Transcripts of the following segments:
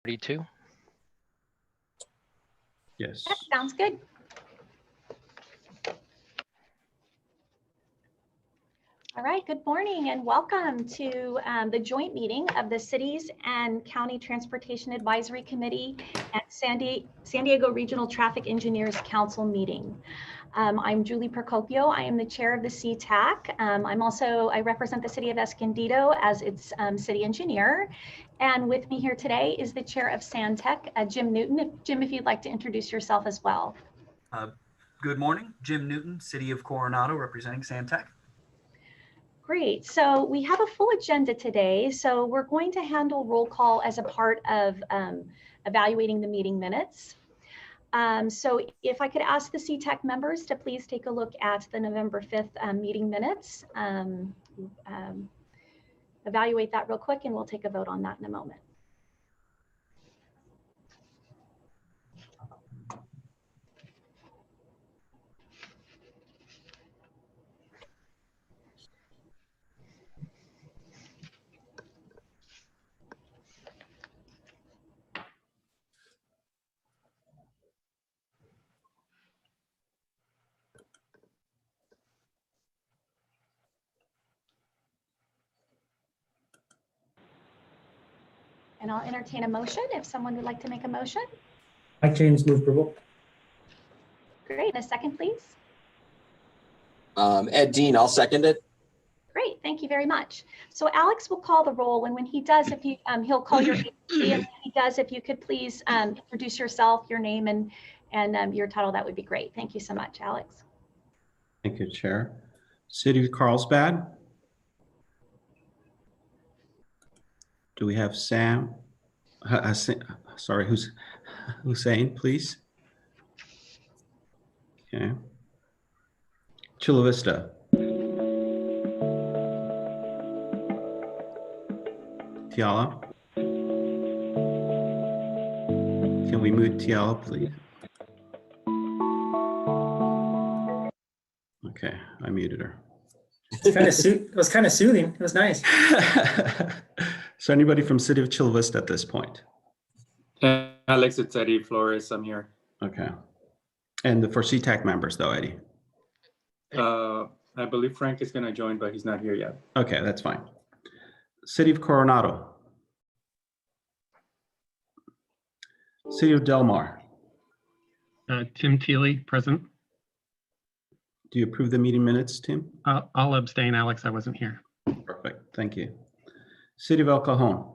32. Yes. That sounds good. All right, good morning and welcome to the joint meeting of the Cities and County Transportation Advisory Committee and San Diego Regional Traffic Engineers Council meeting. I'm Julie Procopio. I am the chair of the CTAC. I represent the city of Escondido as its city engineer. And with me here today is the chair of SanTech, Jim Newton. Jim, if you'd like to introduce yourself as well. Good morning, Jim Newton, City of Coronado, representing SanTech. Great, so we have a full agenda today. So we're going to handle roll call as a part of evaluating the meeting minutes. So if I could ask the CTAC members to please take a look at the November 5th meeting minutes, evaluate that real quick and we'll take a vote on that in a moment. And I'll entertain a motion if someone would like to make a motion. Mike James, move approval. Great, and a second, please. Ed Dean, I'll second it. Great, thank you very much. So Alex will call the roll, and when he does, if you he'll call your agency, and when he does, if you could please introduce yourself, your name, and your title, that would be great. Thank you so much, Alex. Thank you, Chair. City of Carlsbad. Do we have Sam? Sorry, who's Hussein, please? Okay. Chula Vista. Tiala. Can we mute Tiala, please? Okay, I muted her. It was kind of soothing. It was nice. So anybody from City of Chula Vista at this point? Alex, it's Eddie Flores. I'm here. Okay. And for CTAC members though, Eddie? I believe Frank is going to join, but he's not here yet. Okay, that's fine. City of Coronado. City of Del Mar. Tim Thiele, present. Do you approve the meeting minutes, Tim? I'll abstain, Alex. I wasn't here. Perfect, thank you. City of El Cajon.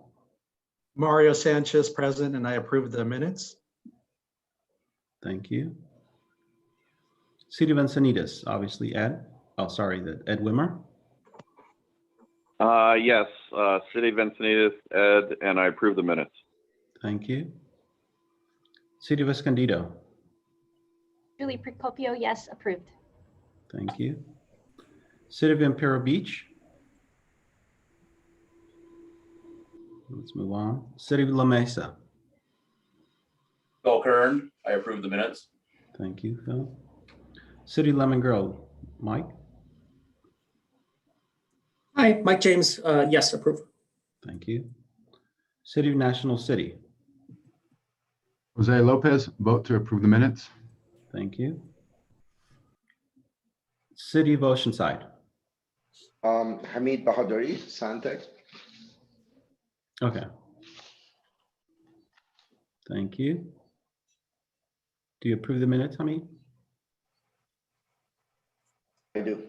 Mario Sanchez present, and I approve the minutes. Thank you. City of Encinitas, obviously Ed. Oh, sorry, Ed Wimmer. Yes, City of Encinitas, Ed, and I approve the minutes. Thank you. City of Escondido. Julie Procopio, yes, approved. Thank you. City of Imperial Beach. Let's move on. City of La Mesa. Phil Kern, I approve the minutes. Thank you, Phil. City of Lemon Grove, Mike. Hi, Mike James, yes, approve. Thank you. City of National City. Jose Lopez, vote to approve the minutes. Thank you. City of Oceanside. Hamid Bahadouri, SanTech. Okay. Thank you. Do you approve the minutes, Hamid? I do.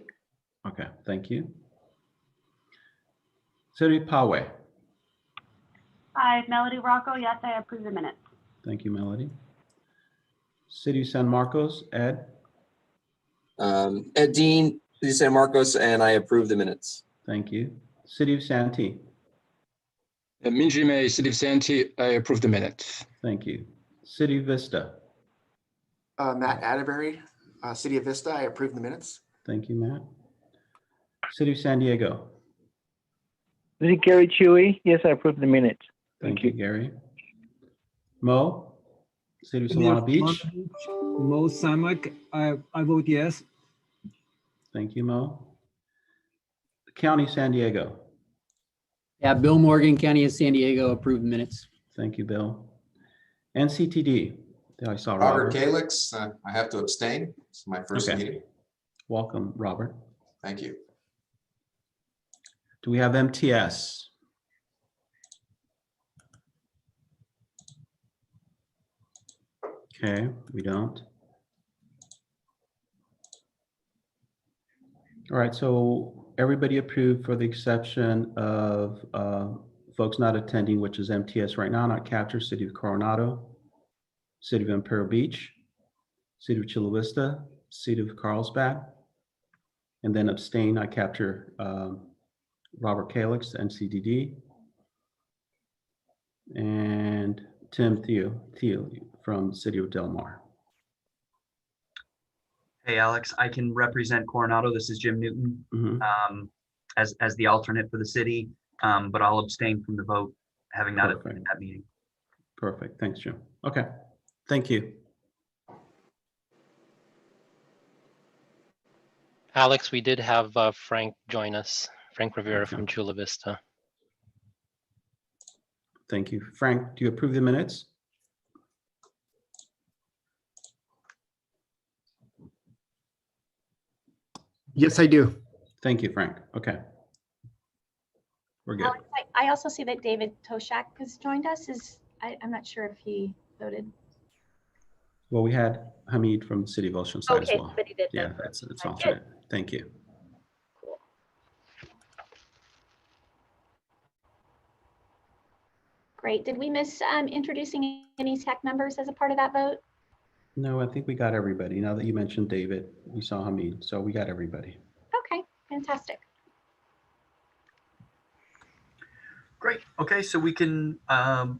Okay, thank you. City of Poway. Hi, Melody Rocco. Yes, I approve the minutes. Thank you, Melody. City of San Marcos, Ed. Ed Dean, City of San Marcos, and I approve the minutes. Thank you. City of Santee. Minji May, City of Santee, I approve the minutes. Thank you. City of Vista. Matt Atterbury, City of Vista, I approve the minutes. Thank you, Matt. City of San Diego. This is Gary Chewy. Yes, I approve the minutes. Thank you, Gary. Mo, City of Solana Beach. Mo Samak, I vote yes. Thank you, Mo. County San Diego. Yeah, Bill Morgan, County of San Diego, approved minutes. Thank you, Bill. NCTD, I saw Robert Robert. Kalix, I have to abstain. It's my first Okay. meeting. Welcome, Robert. Thank you. Do we have MTS? Okay, we don't. All right, so everybody approved for the exception of folks not attending, which is MTS right now, not captured, City of Coronado, City of Imperial Beach, City of Chula Vista, City of Carlsbad, and then abstain, I capture Robert Kalix, NCDD, and Tim Thiel from City of Del Mar. Hey, Alex, I can represent Coronado. This is Jim Newton Mhm. as the alternate for the city, but I'll abstain from the vote, having not attended that meeting. Perfect, thanks, Jim. Okay, thank you. Alex, we did have Frank join us, Frank Rivera from Chula Vista. Thank you. Frank, do you approve the minutes? Yes, I do. Thank you, Frank. Okay. We're good. Alex, I also see that David Toshak has joined us. I'm not sure if he voted. Well, we had Hamid from the City of Oceanside as Okay, well. but he did Yeah, vote. it's Good. alternate. Thank you. Great. Did we miss introducing any tech members as a part of that vote? No, I think we got everybody. Now that you mentioned David, we saw Hamid, so we got everybody. Okay, fantastic. Great. Okay, so we can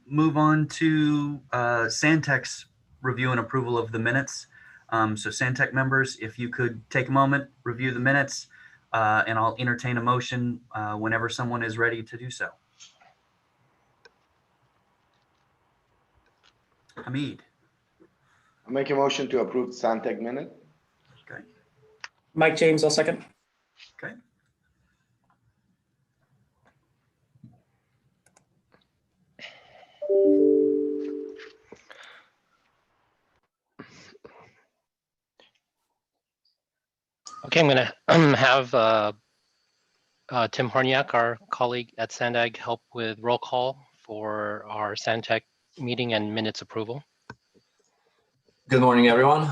move on to Santec's review and approval of the minutes. So Santec members, if you could take a moment, review the minutes, and I'll entertain a motion whenever someone is ready to do so. Hamid. I'll make a motion to approve Santec minute. Okay. Mike James, I'll second. Okay. Okay, I'm gonna have Tim Horniak, our colleague at Sandag, help with roll call for our Santec meeting and minutes approval. Good morning, everyone.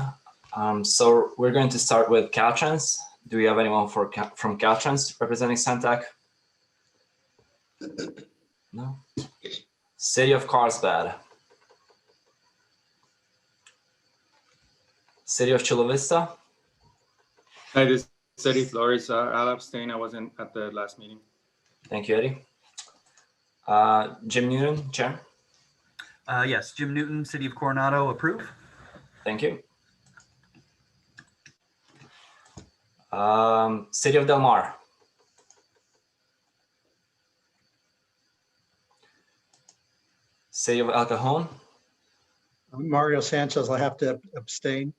So we're going to start with Caltrans. Do we have anyone from Caltrans representing Santec? No. City of Carlsbad. City of Chula Vista. Hi, this is Eddie Flores. I'll abstain. I wasn't at the last meeting. Thank you, Eddie. Jim Newton, Chair. Yes, Jim Newton, City of Coronado, approve. Thank you. City of Del Mar. City of El Cajon. Mario Sanchez, I have to abstain.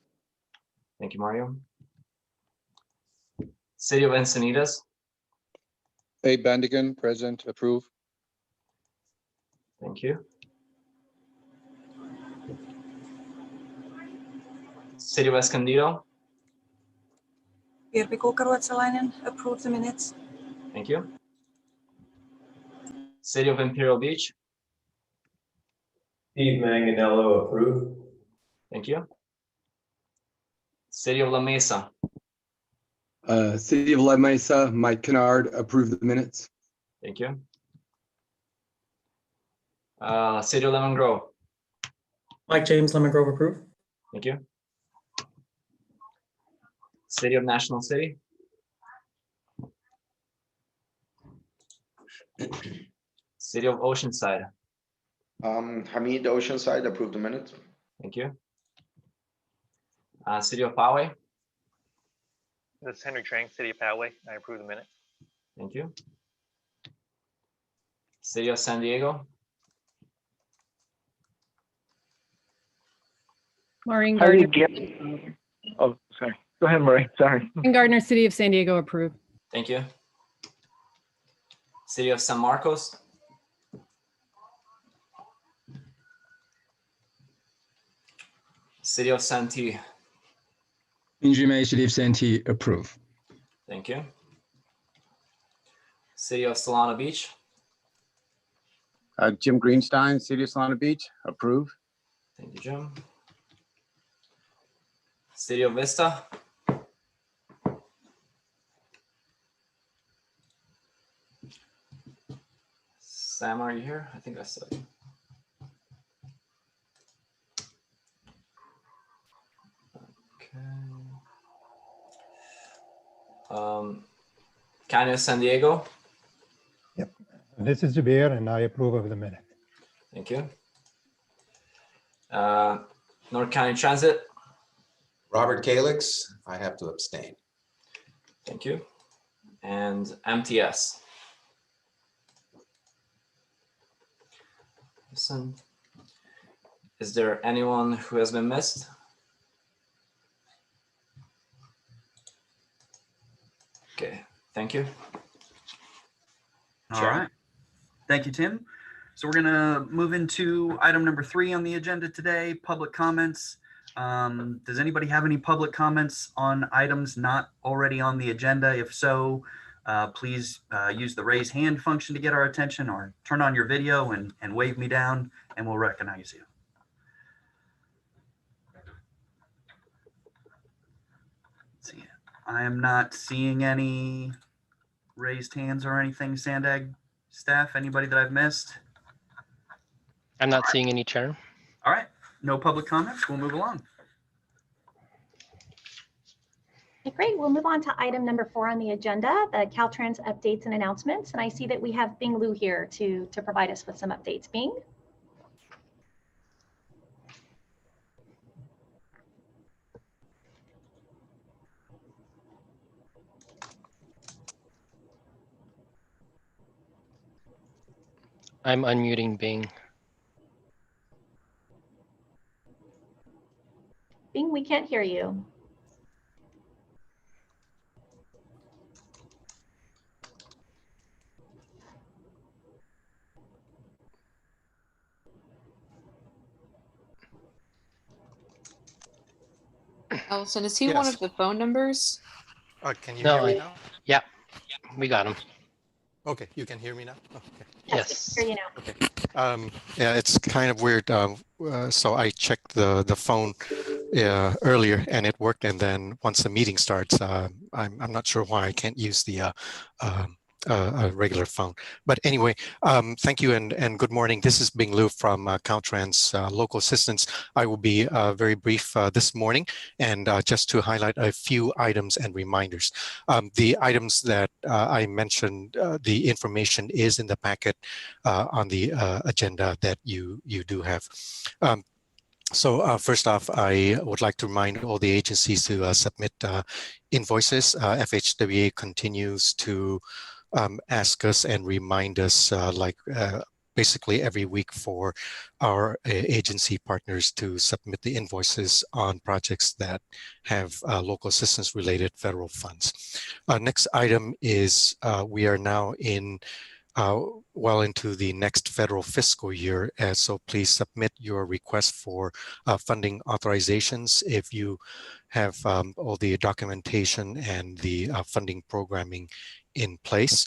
Thank you, Mario. City of Encinitas. Abe Bandigan, present, approve. Thank you. City of Escondido. Pirkko Ruotsalainen, approve the minutes. Thank you. City of Imperial Beach. Steve Manganello, approve. Thank you. City of La Mesa. City of La Mesa, Mike Kennard, approve the minutes. Thank you. City of Lemon Grove. Mike James, Lemon Grove, approve. Thank you. City of National City. City of Oceanside. Hamid Oceanside, approve the minutes. Thank you. City of Poway. This is Henry Trang, City of Poway. I approve the minute. Thank you. City of San Diego. Maureen Hardy Gardner. Oh, sorry. Go ahead, Maureen. Sorry. Maureen Gardner, City of San Diego, approve. Thank you. City of San Marcos. City of Santee. Minji Mei, City of Santee, approve. Thank you. City of Solana Beach. Jim Greenstein, City of Solana Beach, approve. Thank you, Jim. City of Vista. Sam, are you here? I think I saw you. Okay. County of San Diego. This is Jabir, and I approve of the minute. Thank you. North County Transit. Robert Kalix, I have to abstain. Thank you. And MTS. Listen. Is there anyone who has been missed? Okay, thank you. All right. Thank you, Tim. So we're gonna move into item number 3 on the agenda today, public comments. Does anybody have any public comments on items not already on the agenda? If so, please use the raise hand function to get our attention, or turn on your video and wave me down and we'll recognize you. Let's see. I am not seeing any raised hands or anything. Sandag staff, anybody that I've missed? I'm not seeing any, Chair. All right, no public comments. We'll move along. Okay, great. We'll move on to item number 4 on the agenda, the Caltrans updates and announcements. And I see that we have Bing Liu here to provide us with some updates. Bing? I'm unmuting Bing. Bing, we can't hear you. Ellison, is he one of the phone numbers? Can you No, hear me now? Yeah, we got him. Okay, you can hear me now? Oh, okay. Yes. Hear you now. Okay. Yeah, it's kind of weird. So I checked the phone earlier and it worked. And then once the meeting starts, I'm not sure why I can't use the a regular phone. But anyway, thank you and good morning. This is Bing Liu from Caltrans Local Assistance. I will be very brief this morning, and just to highlight a few items and reminders. The items that I mentioned, the information is in the packet on the agenda that you do have. So first off, I would like to remind all the agencies to submit invoices. FHWA continues to ask us and remind us basically every week for our agency partners to submit the invoices on projects that have local assistance related federal funds. Next item is we are now in well into the next federal fiscal year, so please submit your request for funding authorizations if you have all the documentation and the funding programming in place.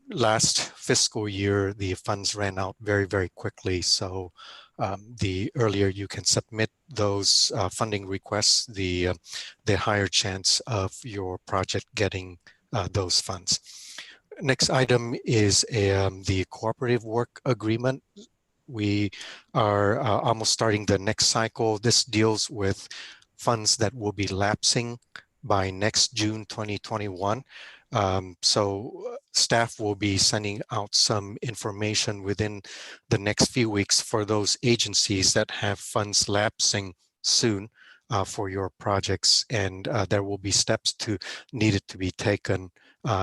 Last fiscal year, the funds ran out very, very quickly. So the earlier you can submit those funding requests, the higher chance of your project getting those funds. Next item is the cooperative work agreement. We are almost starting the next cycle. This deals with funds that will be lapsing by next June 2021. So staff will be sending out some information within the next few weeks for those agencies that have funds lapsing soon for your projects, and there will be steps needed to be taken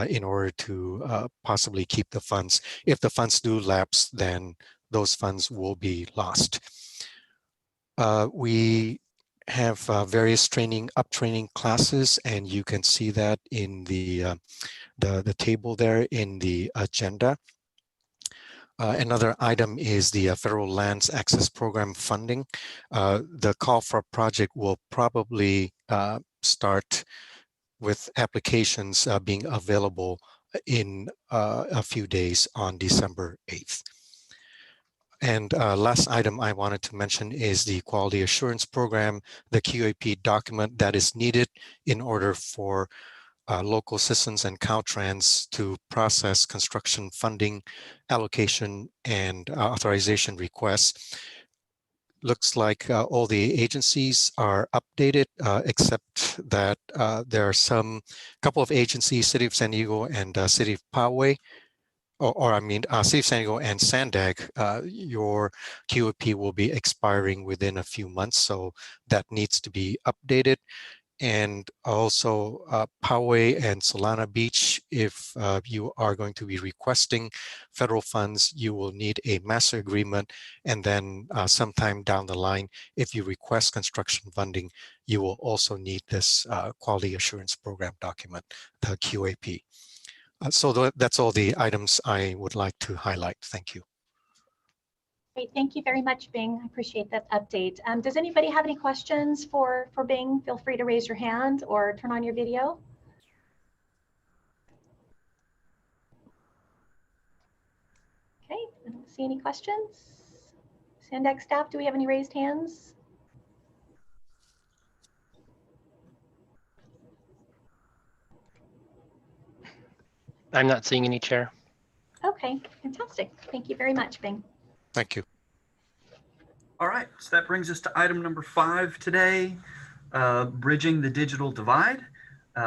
in order to possibly keep the funds. If the funds do lapse, then those funds will be lost. We have various up-training classes, and you can see that in the table there in the agenda. Another item is the Federal Lands Access Program funding. The call for project will probably start with applications being available in a few days on December 8th. And last item I wanted to mention is the Quality Assurance Program, the QAP document that is needed in order for local systems and Caltrans to process construction funding, allocation, and authorization requests. Looks like all the agencies are updated, except that there are couple of agencies, City of San Diego and City of Poway, City of San Diego and Sandag. Your QAP will be expiring within a few months, so that needs to be updated. And also Poway and Solana Beach, if you are going to be requesting federal funds, you will need a master agreement. And then sometime down the line, if you request construction funding, you will also need this Quality Assurance Program document, the QAP. So that's all the items I would like to highlight. Thank you. Great, thank you very much, Bing. I appreciate that update. Does anybody have any questions for Bing? Feel free to raise your hand or turn on your video. Okay, I don't see any questions. Sandag staff, do we have any raised hands? I'm not seeing any, Chair. Okay, fantastic. Thank you very much, Bing. Thank you. All right, so that brings us to item number 5 today, bridging the digital divide,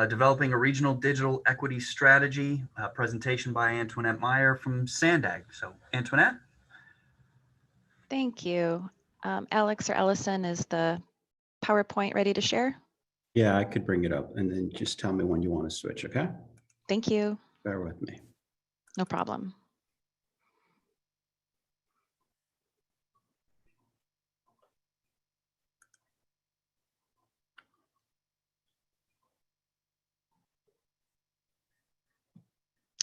developing a regional digital equity strategy, presentation by Antoinette Meyer from Sandag. So Antoinette. Thank you. Alex or Ellison, is the PowerPoint ready to share? Yeah, I could bring it up and then just tell me when you want to switch, okay? Thank you. Bear with me. No problem.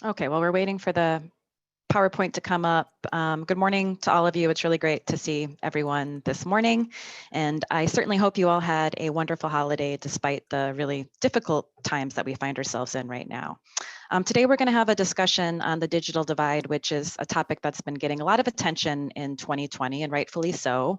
Okay, well, we're waiting for the PowerPoint to come up. Good morning to all of you. It's really great to see everyone this morning. And I certainly hope you all had a wonderful holiday despite the really difficult times that we find ourselves in right now. Today, we're going to have a discussion on the digital divide, which is a topic that's been getting a lot of attention in 2020, and rightfully so.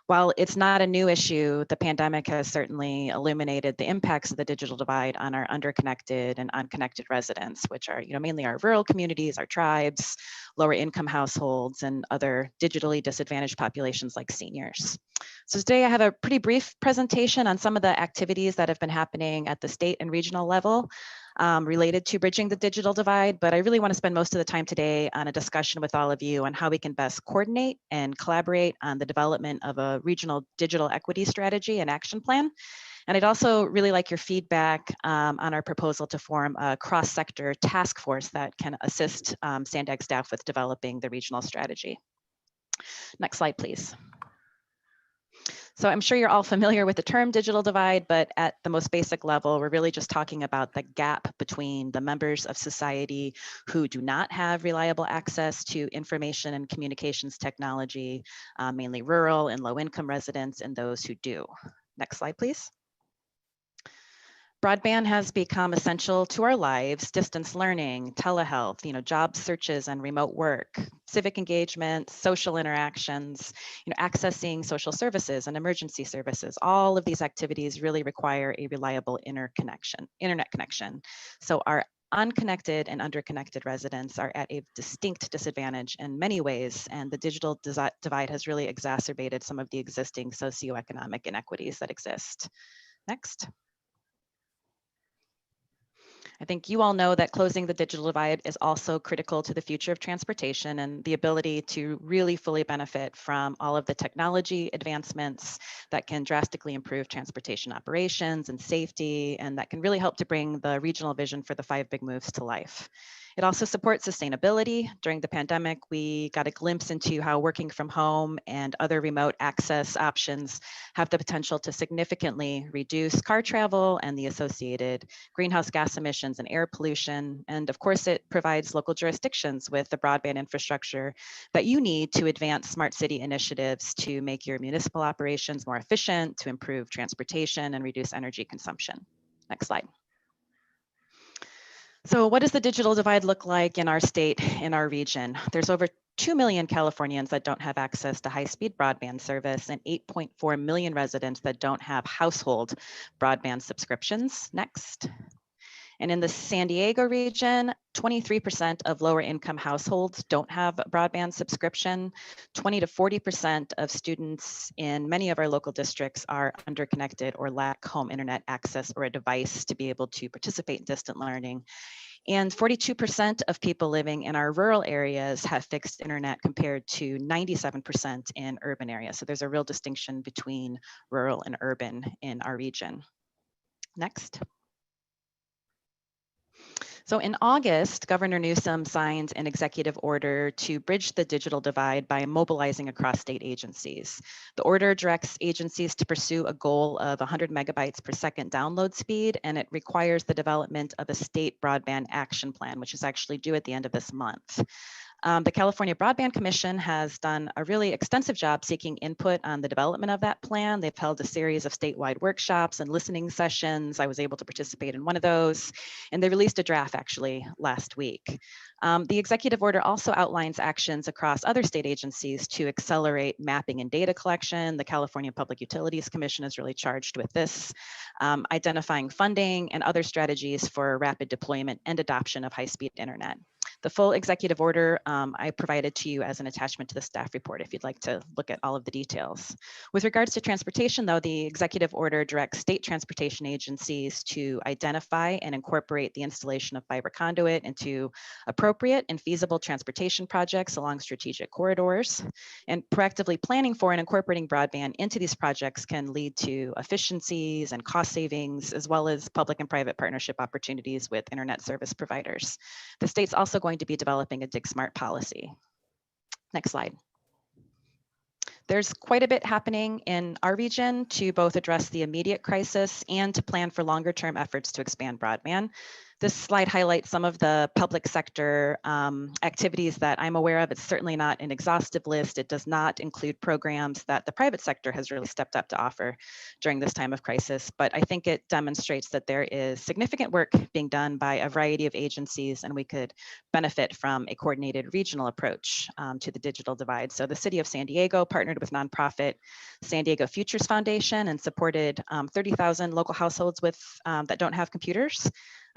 While it's not a new issue, the pandemic has certainly illuminated the impacts of the digital divide on our underconnected and unconnected residents, which are mainly our rural communities, our tribes, lower income households, and other digitally disadvantaged populations like seniors. So today I have a pretty brief presentation on some of the activities that have been happening at the state and regional level related to bridging the digital divide, but I really want to spend most of the time today on a discussion with all of you on how we can best coordinate and collaborate on the development of a regional digital equity strategy and action plan. And I'd also really like your feedback on our proposal to form a cross-sector task force that can assist Sandag staff with developing the regional strategy. Next slide, please. So I'm sure you're all familiar with the term digital divide, but at the most basic level, we're really just talking about the gap between the members of society who do not have reliable access to information and communications technology, mainly rural and low-income residents, and those who do. Next slide, please. Broadband has become essential to our lives. Distance learning, telehealth, job searches and remote work, civic engagement, social interactions, accessing social services and emergency services. All of these activities really require a reliable internet connection. So our unconnected and underconnected residents are at a distinct disadvantage in many ways, and the digital divide has really exacerbated some of the existing socioeconomic inequities that exist. Next. I think you all know that closing the digital divide is also critical to the future of transportation and the ability to really fully benefit from all of the technology advancements that can drastically improve transportation operations and safety, and that can really help to bring the regional vision for the 5 big moves to life. It also supports sustainability. During the pandemic, we got a glimpse into how working from home and other remote access options have the potential to significantly reduce car travel and the associated greenhouse gas emissions and air pollution. And of course, it provides local jurisdictions with the broadband infrastructure that you need to advance smart city initiatives to make your municipal operations more efficient, to improve transportation and reduce energy consumption. Next slide. So what does the digital divide look like in our state, in our region? There's over 2 million Californians that don't have access to high-speed broadband service and 8.4 million residents that don't have household broadband subscriptions. Next. And in the San Diego region, 23% of lower income households don't have a broadband subscription. 20 to 40% of students in many of our local districts are underconnected or lack home internet access or a device to be able to participate in distant learning. And 42% of people living in our rural areas have fixed internet compared to 97% in urban areas. So there's a real distinction between rural and urban in our region. Next. So in August, Governor Newsom signed an executive order to bridge the digital divide by mobilizing across state agencies. The order directs agencies to pursue a goal of 100 megabytes per second download speed, and it requires the development of a state broadband action plan, which is actually due at the end of this month. The California Broadband Commission has done a really extensive job seeking input on the development of that plan. They've held a series of statewide workshops and listening sessions. I was able to participate in one of those, and they released a draft actually last week. The executive order also outlines actions across other state agencies to accelerate mapping and data collection. The California Public Utilities Commission is really charged with this, identifying funding and other strategies for rapid deployment and adoption of high-speed internet. The full executive order I provided to you as an attachment to the staff report if you'd like to look at all of the details. With regards to transportation, though, the executive order directs state transportation agencies to identify and incorporate the installation of fiber conduit into appropriate and feasible transportation projects along strategic corridors. And proactively planning for and incorporating broadband into these projects can lead to efficiencies and cost savings, as well as public and private partnership opportunities with internet service providers. The state's also going to be developing a Dig Smart policy. Next slide. There's quite a bit happening in our region to both address the immediate crisis and to plan for longer term efforts to expand broadband. This slide highlights some of the public sector activities that I'm aware of. It's certainly not an exhaustive list. It does not include programs that the private sector has really stepped up to offer during this time of crisis, but I think it demonstrates that there is significant work being done by a variety of agencies, and we could benefit from a coordinated regional approach to the digital divide. So the city of San Diego partnered with nonprofit San Diego Futures Foundation and supported 30,000 local households with that don't have computers.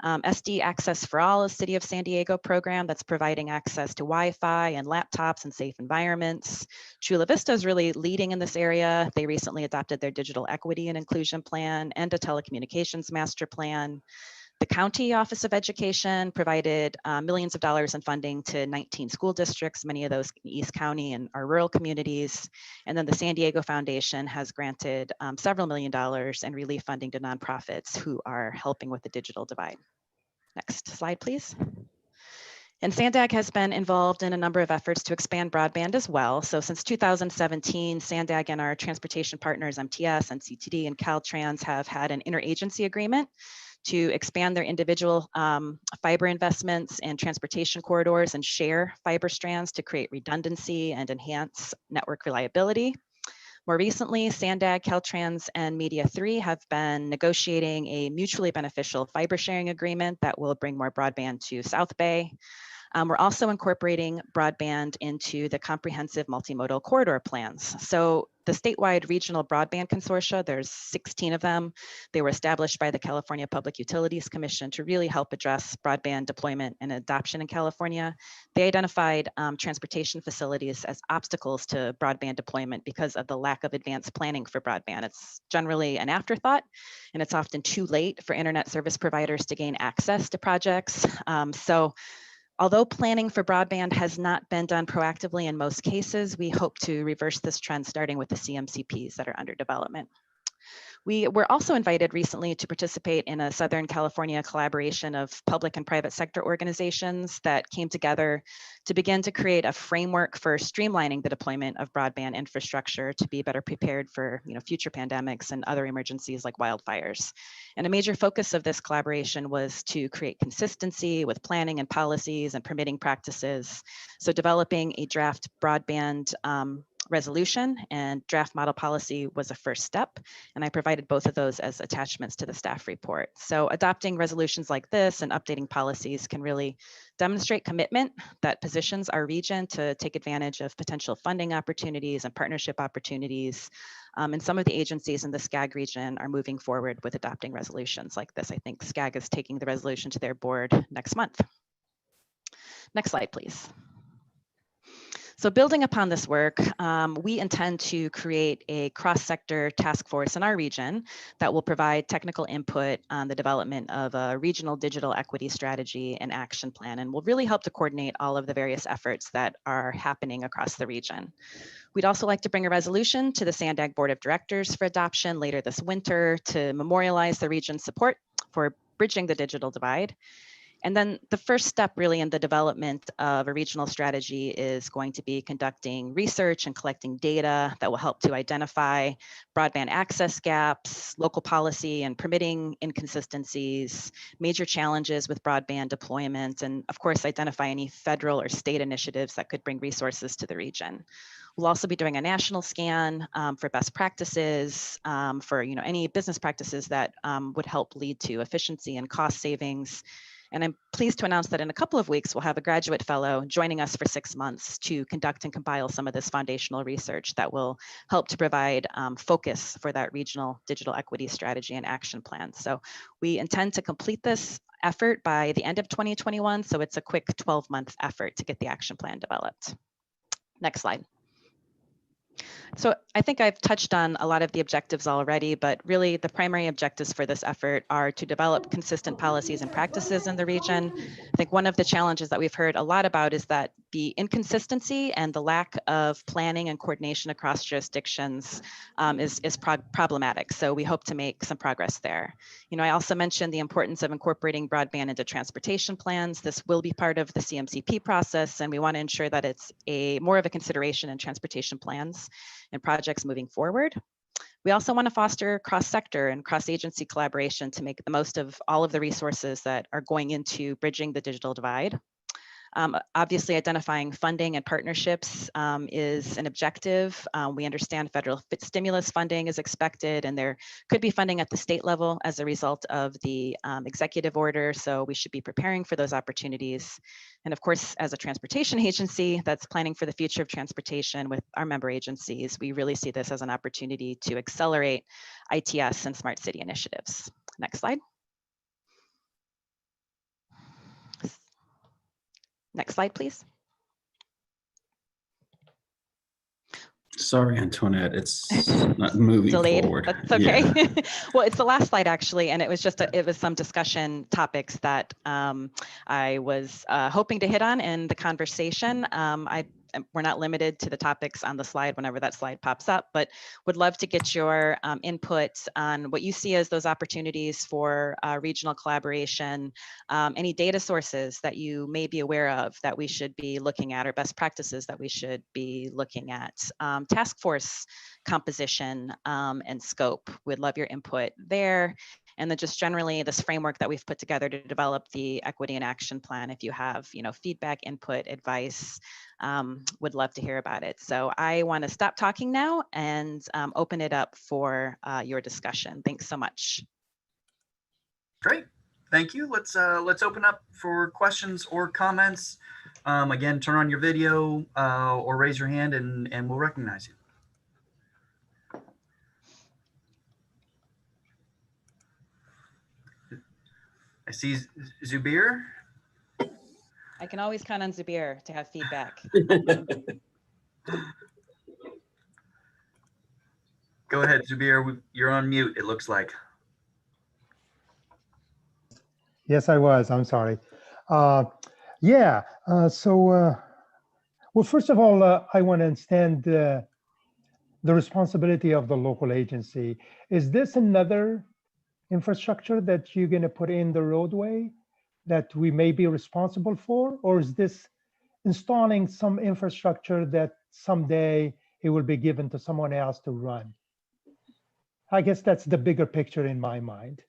SD Access for All is City of San Diego program that's providing access to Wi-Fi and laptops in safe environments. Chula Vista is really leading in this area. They recently adopted their digital equity and inclusion plan and a telecommunications master plan. The County Office of Education provided millions of dollars in funding to 19 school districts, many of those in East County and our rural communities. And then the San Diego Foundation has granted several $1 million in relief funding to nonprofits who are helping with the digital divide. Next slide, please. And SANDAG has been involved in a number of efforts to expand broadband as well. So since 2017, SANDAG and our transportation partners, MTS, NCTD, and Caltrans have had an interagency agreement to expand their individual fiber investments and transportation corridors and share fiber strands to create redundancy and enhance network reliability. More recently, SANDAG, Caltrans, and Media3 have been negotiating a mutually beneficial fiber sharing agreement that will bring more broadband to South Bay. We're also incorporating broadband into the comprehensive multimodal corridor plans. So the statewide regional broadband consortia, there's 16 of them. They were established by the California Public Utilities Commission to really help address broadband deployment and adoption in California. They identified transportation facilities as obstacles to broadband deployment because of the lack of advanced planning for broadband. It's generally an afterthought, and it's often too late for internet service providers to gain access to projects. Although planning for broadband has not been done proactively in most cases, we hope to reverse this trend starting with the CMCPs that are under development. We were also invited recently to participate in a Southern California collaboration of public and private sector organizations that came together to begin to create a framework for streamlining the deployment of broadband infrastructure to be better prepared for future pandemics and other emergencies like wildfires. And a major focus of this collaboration was to create consistency with planning and policies and permitting practices. So developing a draft broadband resolution and draft model policy was a first step, and I provided both of those as attachments to the staff report. So adopting resolutions like this and updating policies can really demonstrate commitment that positions our region to take advantage of potential funding opportunities and partnership opportunities. And some of the agencies in the SCAG region are moving forward with adopting resolutions like this. I think SCAG is taking the resolution to their board next month. Next slide, please. So building upon this work, we intend to create a cross-sector task force in our region that will provide technical input on the development of a regional digital equity strategy and action plan, and will really help to coordinate all of the various efforts that are happening across the region. We'd also like to bring a resolution to the SANDAG Board of Directors for adoption later this winter to memorialize the region's support for bridging the digital divide. And then the first step really in the development of a regional strategy is going to be conducting research and collecting data that will help to identify broadband access gaps, local policy and permitting inconsistencies, major challenges with broadband deployment, and of course, identify any federal or state initiatives that could bring resources to the region. We'll also be doing a national scan for best practices, for any business practices that would help lead to efficiency and cost savings. And I'm pleased to announce that in a couple of weeks, we'll have a graduate fellow joining us for 6 months to conduct and compile some of this foundational research that will help to provide focus for that regional digital equity strategy and action plan. So we intend to complete this effort by the end of 2021. So it's a quick 12-month effort to get the action plan developed. Next slide. So I think I've touched on a lot of the objectives already, but really the primary objectives for this effort are to develop consistent policies and practices in the region. I think one of the challenges that we've heard a lot about is that the inconsistency and the lack of planning and coordination across jurisdictions is problematic. So we hope to make some progress there. I also mentioned the importance of incorporating broadband into transportation plans. This will be part of the CMCP process, and we want to ensure that it's more of a consideration in transportation plans and projects moving forward. We also want to foster cross-sector and cross-agency collaboration to make the most of all of the resources that are going into bridging the digital divide. Obviously, identifying funding and partnerships is an objective. We understand federal stimulus funding is expected, and there could be funding at the state level as a result of the executive order. So we should be preparing for those opportunities. And of course, as a transportation agency that's planning for the future of transportation with our member agencies, we really see this as an opportunity to accelerate ITS and smart city initiatives. Next slide. Next slide, please. Sorry, Antoinette, it's not moving Delayed. forward. That's okay. Yeah. Well, it's the last slide actually, and it was just it was some discussion topics that I was hoping to hit on in the conversation. We're not limited to the topics on the slide whenever that slide pops up, but would love to get your input on what you see as those opportunities for regional collaboration, any data sources that you may be aware of that we should be looking at, or best practices that we should be looking at, task force composition and scope. We'd love your input there. And then just generally this framework that we've put together to develop the equity and action plan. If you have feedback, input, advice, would love to hear about it. So I want to stop talking now and open it up for your discussion. Thanks so much. Great, thank you. Let's open up for questions or comments. Again, turn on your video or raise your hand and we'll recognize you. I see Zubir. I can always count on Zubir to have feedback. Go ahead, Zubir. You're on mute, it looks like. Yes, I was. I'm sorry. Well, first of all, I want to extend the responsibility of the local agency. Is this another infrastructure that you're going to put in the roadway that we may be responsible for? Or is this installing some infrastructure that someday it will be given to someone else to run? I guess that's the bigger picture in my mind.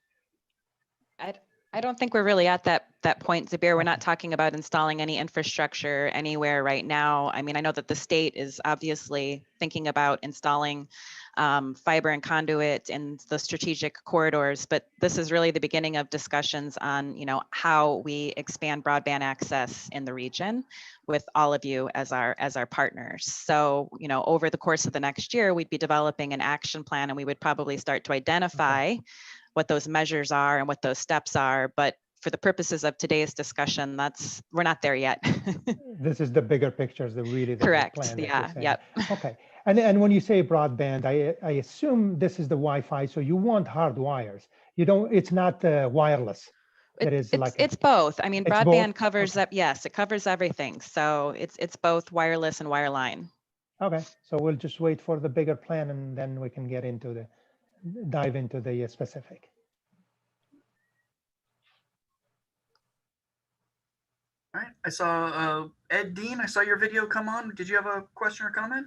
I don't think we're really at that point, Zabir. We're not talking about installing any infrastructure anywhere right now. I mean, I know that the state is obviously thinking about installing fiber and conduit in the strategic corridors, but this is really the beginning of discussions on, you know, how we expand broadband access in the region with all of you as our partners. So, you know, over the course of the next year, we'd be developing an action plan, and we would probably start to identify what those measures are and what those steps are. But for the purposes of today's discussion, we're not there yet. This is the bigger pictures, the really the Correct. plan that you're Yeah. saying. Yep. Okay. And when you say broadband, I assume this is the Wi-Fi, so you want hard wires. You don't. It's not wireless. It's both. I mean, It's broadband both? covers up. Yes, it covers everything. So it's both wireless and wireline. Okay. So we'll just wait for the bigger plan, and then we can dive into the specific. All right, I saw Ed Dean, I saw your video come on. Did you have a question or comment?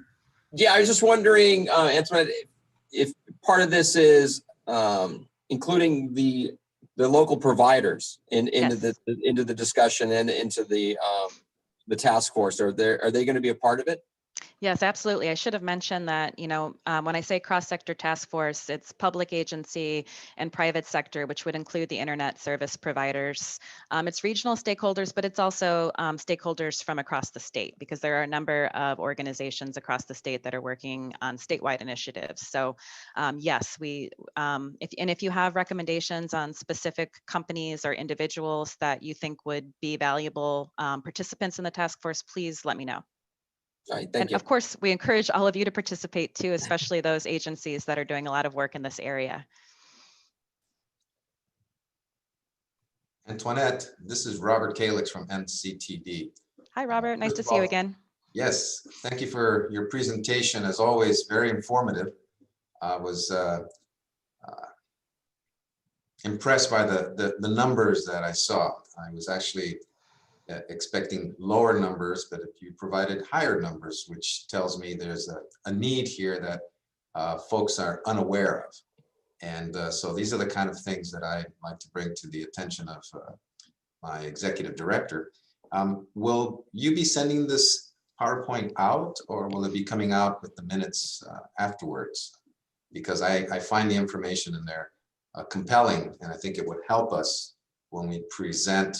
Yeah, I was just wondering, Antoinette, if part of this is including the local providers into the discussion and into the task force. Are they going to be a part of it? Yes, absolutely. I should have mentioned that, you know, when I say cross-sector task force, it's public agency and private sector, which would include the internet service providers. It's regional stakeholders, but it's also stakeholders from across the state, because there are a number of organizations across the state that are working on statewide initiatives. So yes, if you have recommendations on specific companies or individuals that you think would be valuable participants in the task force, please let me know. All right, thank you. Of course, we encourage all of you to participate too, especially those agencies that are doing a lot of work in this area. Antoinette, this is Robert Kalix from NCTD. Hi, Robert. Nice to see you again. Yes, thank you for your presentation. As always, very informative. I was impressed by the numbers that I saw. I was actually expecting lower numbers, but if you provided higher numbers, which tells me there's a need here that folks are unaware of. And so these are the kind of things that I like to bring to the attention of my executive director. Will you be sending this PowerPoint out, or will it be coming out with the minutes afterwards? Because I find the information in there compelling, and I think it would help us when we present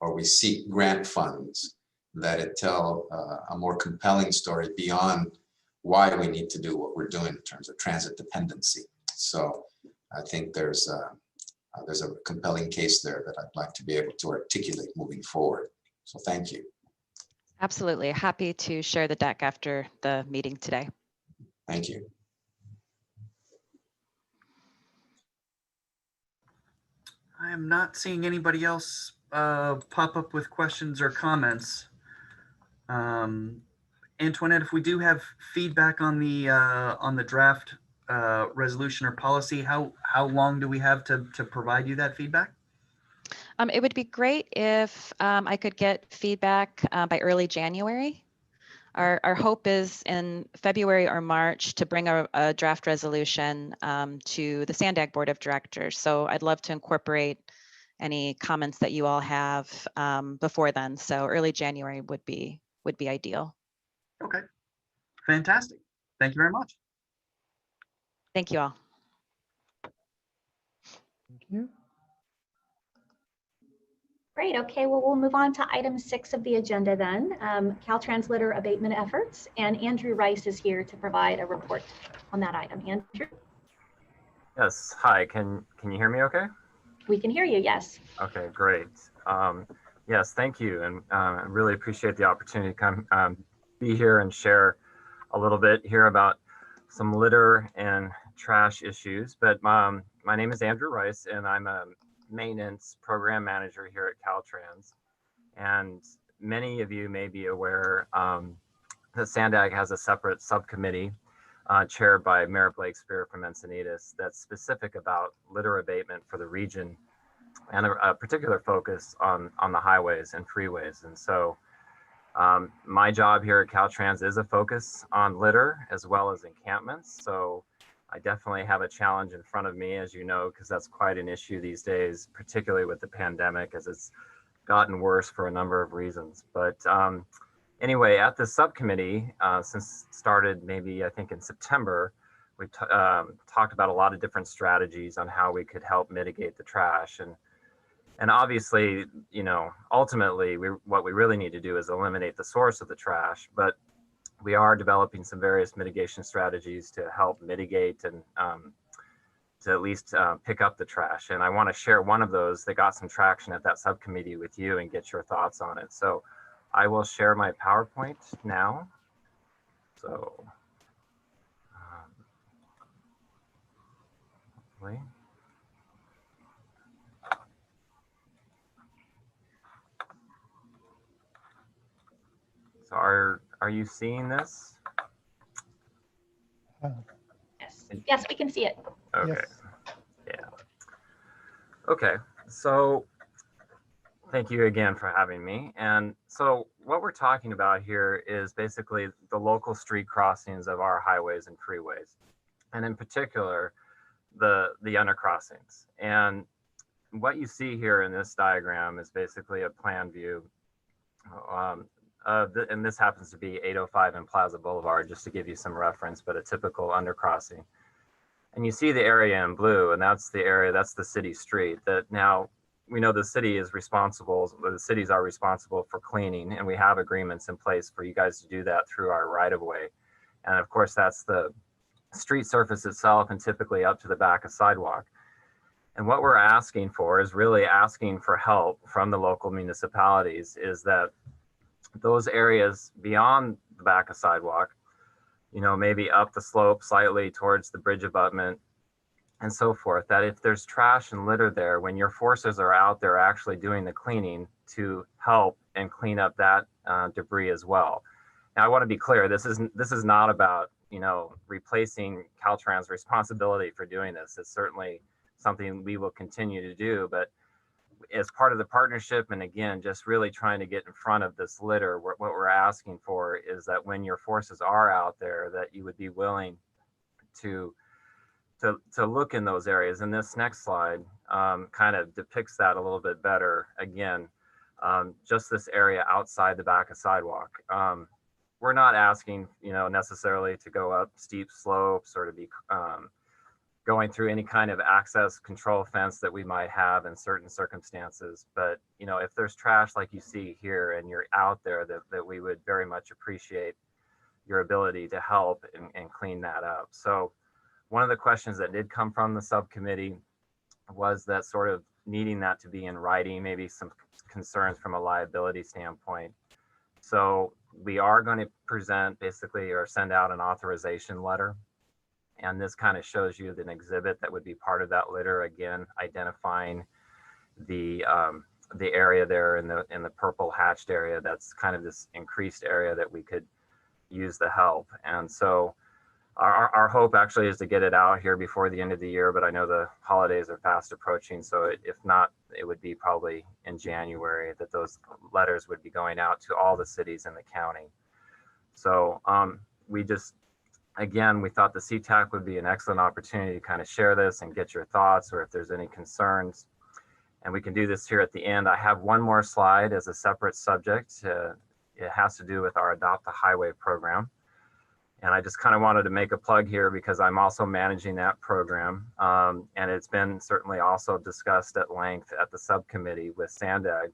or we seek grant funds, that it tell a more compelling story beyond why we need to do what we're doing in terms of transit dependency. So I think there's a compelling case there that I'd like to be able to articulate moving forward. So thank you. Absolutely. Happy to share the deck after the meeting today. Thank you. I am not seeing anybody else pop up with questions or comments. Antoinette, if we do have feedback on the draft resolution or policy, how long do we have to provide you that feedback? It would be great if I could get feedback by early January. Our hope is in February or March to bring a draft resolution to the SANDAG Board of Directors. So I'd love to incorporate any comments that you all have before then. So early January would be ideal. Okay, fantastic. Thank you very much. Thank you all. Thank you. Great. Okay, well, we'll move on to item 6 of the agenda then, Caltrans litter abatement efforts. And Andrew Rice is here to provide a report on that item. Andrew? Yes, hi, can you hear me okay? We can hear you, yes. Okay, great. Yes, thank you. And I really appreciate the opportunity to come be here and share a little bit here about some litter and trash issues. But my name is Andrew Rice, and I'm a maintenance program manager here at Caltrans. And many of you may be aware that SANDAG has a separate subcommittee chaired by Mayor Blake Spear from Encinitas, that's specific about litter abatement for the region and a particular focus on the highways and freeways. And so my job here at Caltrans is a focus on litter as well as encampments. So I definitely have a challenge in front of me, as you know, because that's quite an issue these days, particularly with the pandemic, as it's gotten worse for a number of reasons. But anyway, at the subcommittee, since started maybe I think in September, we talked about a lot of different strategies on how we could help mitigate the trash. And obviously, you know, ultimately, what we really need to do is eliminate the source of the trash. But we are developing some various mitigation strategies to help mitigate and to at least pick up the trash. And I want to share one of those that got some traction at that subcommittee with you and get your thoughts on it. So I will share my PowerPoint now. So hopefully. So are you seeing this? Yes. Yes, we can see it. Okay. Yeah. Okay. So thank you again for having me. And so what we're talking about here is basically the local street crossings of our highways and freeways, and in particular, the undercrossings. And what you see here in this diagram is basically a plan view. And this happens to be 805 and Plaza Boulevard, just to give you some reference, but a typical undercrossing. And you see the area in blue, and that's the area, that's the city street that now we know the city is responsible, the cities are responsible for cleaning, and we have agreements in place for you guys to do that through our right of way. And of course, that's the street surface itself and typically up to the back of sidewalk. And what we're asking for is really asking for help from the local municipalities, is that those areas beyond the back of sidewalk, you know, maybe up the slope slightly towards the bridge abutment and so forth, that if there's trash and litter there, when your forces are out there actually doing the cleaning, to help and clean up that debris as well. Now, I want to be clear, this is not about, you know, replacing Caltrans' responsibility for doing this. It's certainly something we will continue to do, but as part of the partnership, and again, just really trying to get in front of this litter, what we're asking for is that when your forces are out there, that you would be willing to look in those areas. And this next slide kind of depicts that a little bit better. Again, just this area outside the back of sidewalk. We're not asking, you know, necessarily to go up steep slopes or to be going through any kind of access control fence that we might have in certain circumstances. But, you know, if there's trash like you see here and you're out there, that we would very much appreciate your ability to help and clean that up. So one of the questions that did come from the subcommittee was that sort of needing that to be in writing, maybe some concerns from a liability standpoint. So we are going to present basically or send out an authorization letter. And this kind of shows you an exhibit that would be part of that litter, again, identifying the area there in the purple hatched area. That's kind of this increased area that we could use the help. And so our hope actually is to get it out here before the end of the year, but I know the holidays are fast approaching. So if not, it would be probably in January that those letters would be going out to all the cities in the county. So we just, again, we thought the CTAC would be an excellent opportunity to kind of share this and get your thoughts, or if there's any concerns. And we can do this here at the end. I have one more slide as a separate subject. It has to do with our Adopt a Highway program. And I just kind of wanted to make a plug here because I'm also managing that program. And it's been certainly also discussed at length at the subcommittee with SANDAG.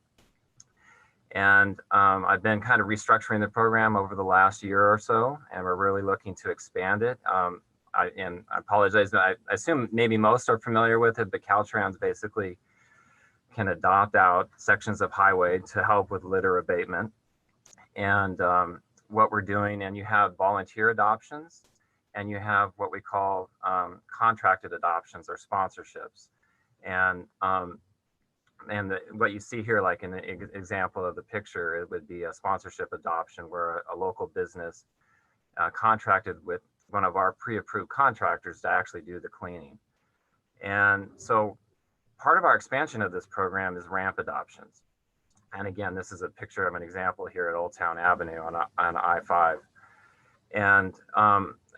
And I've been kind of restructuring the program over the last year or so, and we're really looking to expand it. I apologize, but I assume maybe most are familiar with it, but Caltrans basically can adopt out sections of highway to help with litter abatement. And what we're doing, and you have volunteer adoptions, and you have what we call contracted adoptions or sponsorships. And what you see here, like in the example of the picture, it would be a sponsorship adoption where a local business contracted with one of our pre-approved contractors to actually do the cleaning. And so part of our expansion of this program is ramp adoptions. And again, this is a picture of an example here at Old Town Avenue on I-5. And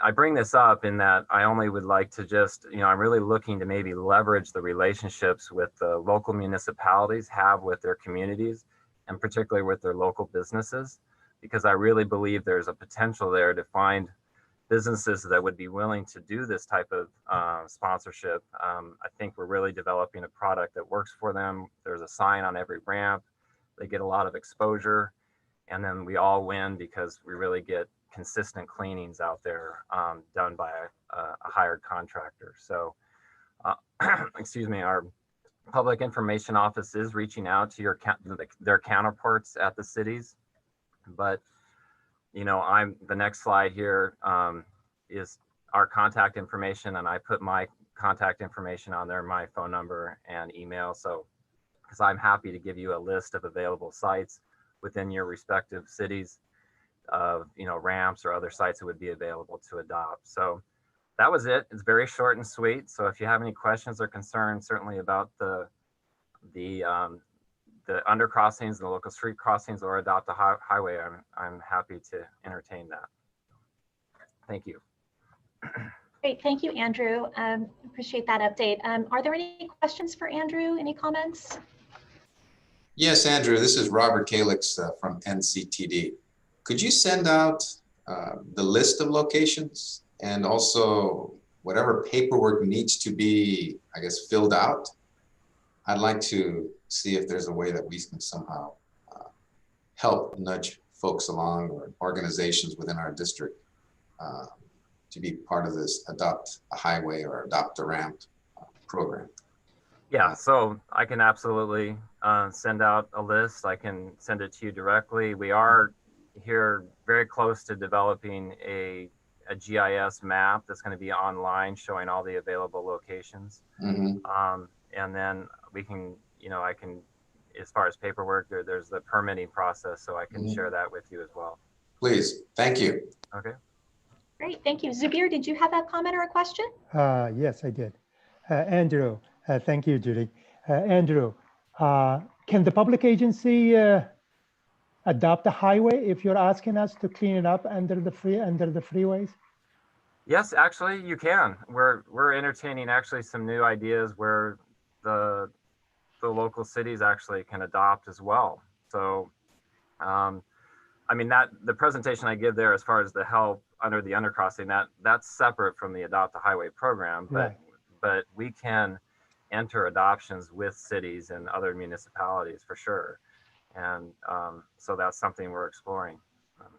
I bring this up in that I only would like to just, I'm really looking to maybe leverage the relationships with the local municipalities have with their communities, and particularly with their local businesses, because I really believe there's a potential there to find businesses that would be willing to do this type of sponsorship. I think we're really developing a product that works for them. There's a sign on every ramp. They get a lot of exposure, and then we all win because we really get consistent cleanings out there done by a hired contractor. So, excuse me, our public information office is reaching out to their counterparts at the cities, but the next slide here is our contact information, and I put my contact information on there, my phone number and email. So, because I'm happy to give you a list of available sites within your respective cities of, ramps or other sites that would be available to adopt. So that was it. It's very short and sweet. So if you have any questions or concerns, certainly about the undercrossings and the local street crossings or adopt a highway, I'm happy to entertain that. Thank you. Great, thank you, Andrew. Appreciate that update. Are there any questions for Andrew? Any comments? Yes, Andrew, this is Robert Kalix from NCTD. Could you send out the list of locations and also whatever paperwork needs to be, I guess, filled out? I'd like to see if there's a way that we can somehow help nudge folks along, or organizations within our district to be part of this Adopt a Highway or Adopt a Ramp program. Yeah, so I can absolutely send out a list. I can send it to you directly. We are here very close to developing a GIS map that's going to be online showing all the available locations. Mm-hmm. And then we can, I can, as far as paperwork, there's the permitting process, so I can share that with you as well. Please, thank you. Okay. Great, thank you. Zubir, did you have a comment or a question? Yes, I did. Andrew, thank you, Judy. Andrew, can the public agency adopt a highway if you're asking us to clean it up under the freeways? Yes, actually, you can. We're entertaining actually some new ideas where the local cities actually can adopt as well. So, I mean, the presentation I give there as far as the help under the undercrossing, that's separate from the Adopt a Highway program, but we can enter adoptions with cities and other municipalities for sure. And so that's something we're exploring.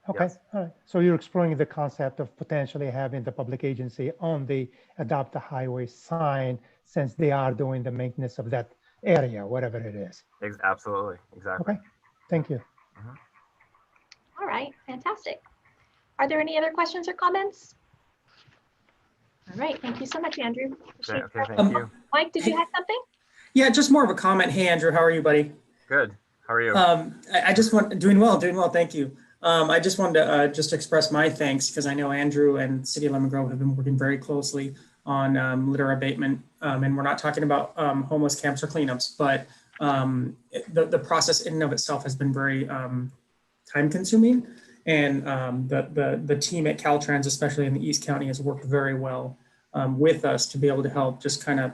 Okay, yes. all right. So you're exploring the concept of potentially having the public agency on the Adopt a Highway sign, since they are doing the maintenance of that area, whatever it is. Absolutely, exactly. Okay, thank you. All right, fantastic. Are there any other questions or comments? All right, thank you so much, Andrew. Okay, thank you. Mike, did you have something? Yeah, just more of a comment. Hey, Andrew, how are you, buddy? Good. How are you? I just doing well. Thank you. I just wanted to just express my thanks, because I know Andrew and City of Lemon Grove have been working very closely on litter abatement. And we're not talking about homeless camps or cleanups, but the process in and of itself has been very time consuming. And the team at Caltrans, especially in the East County, has worked very well with us to be able to help just kind of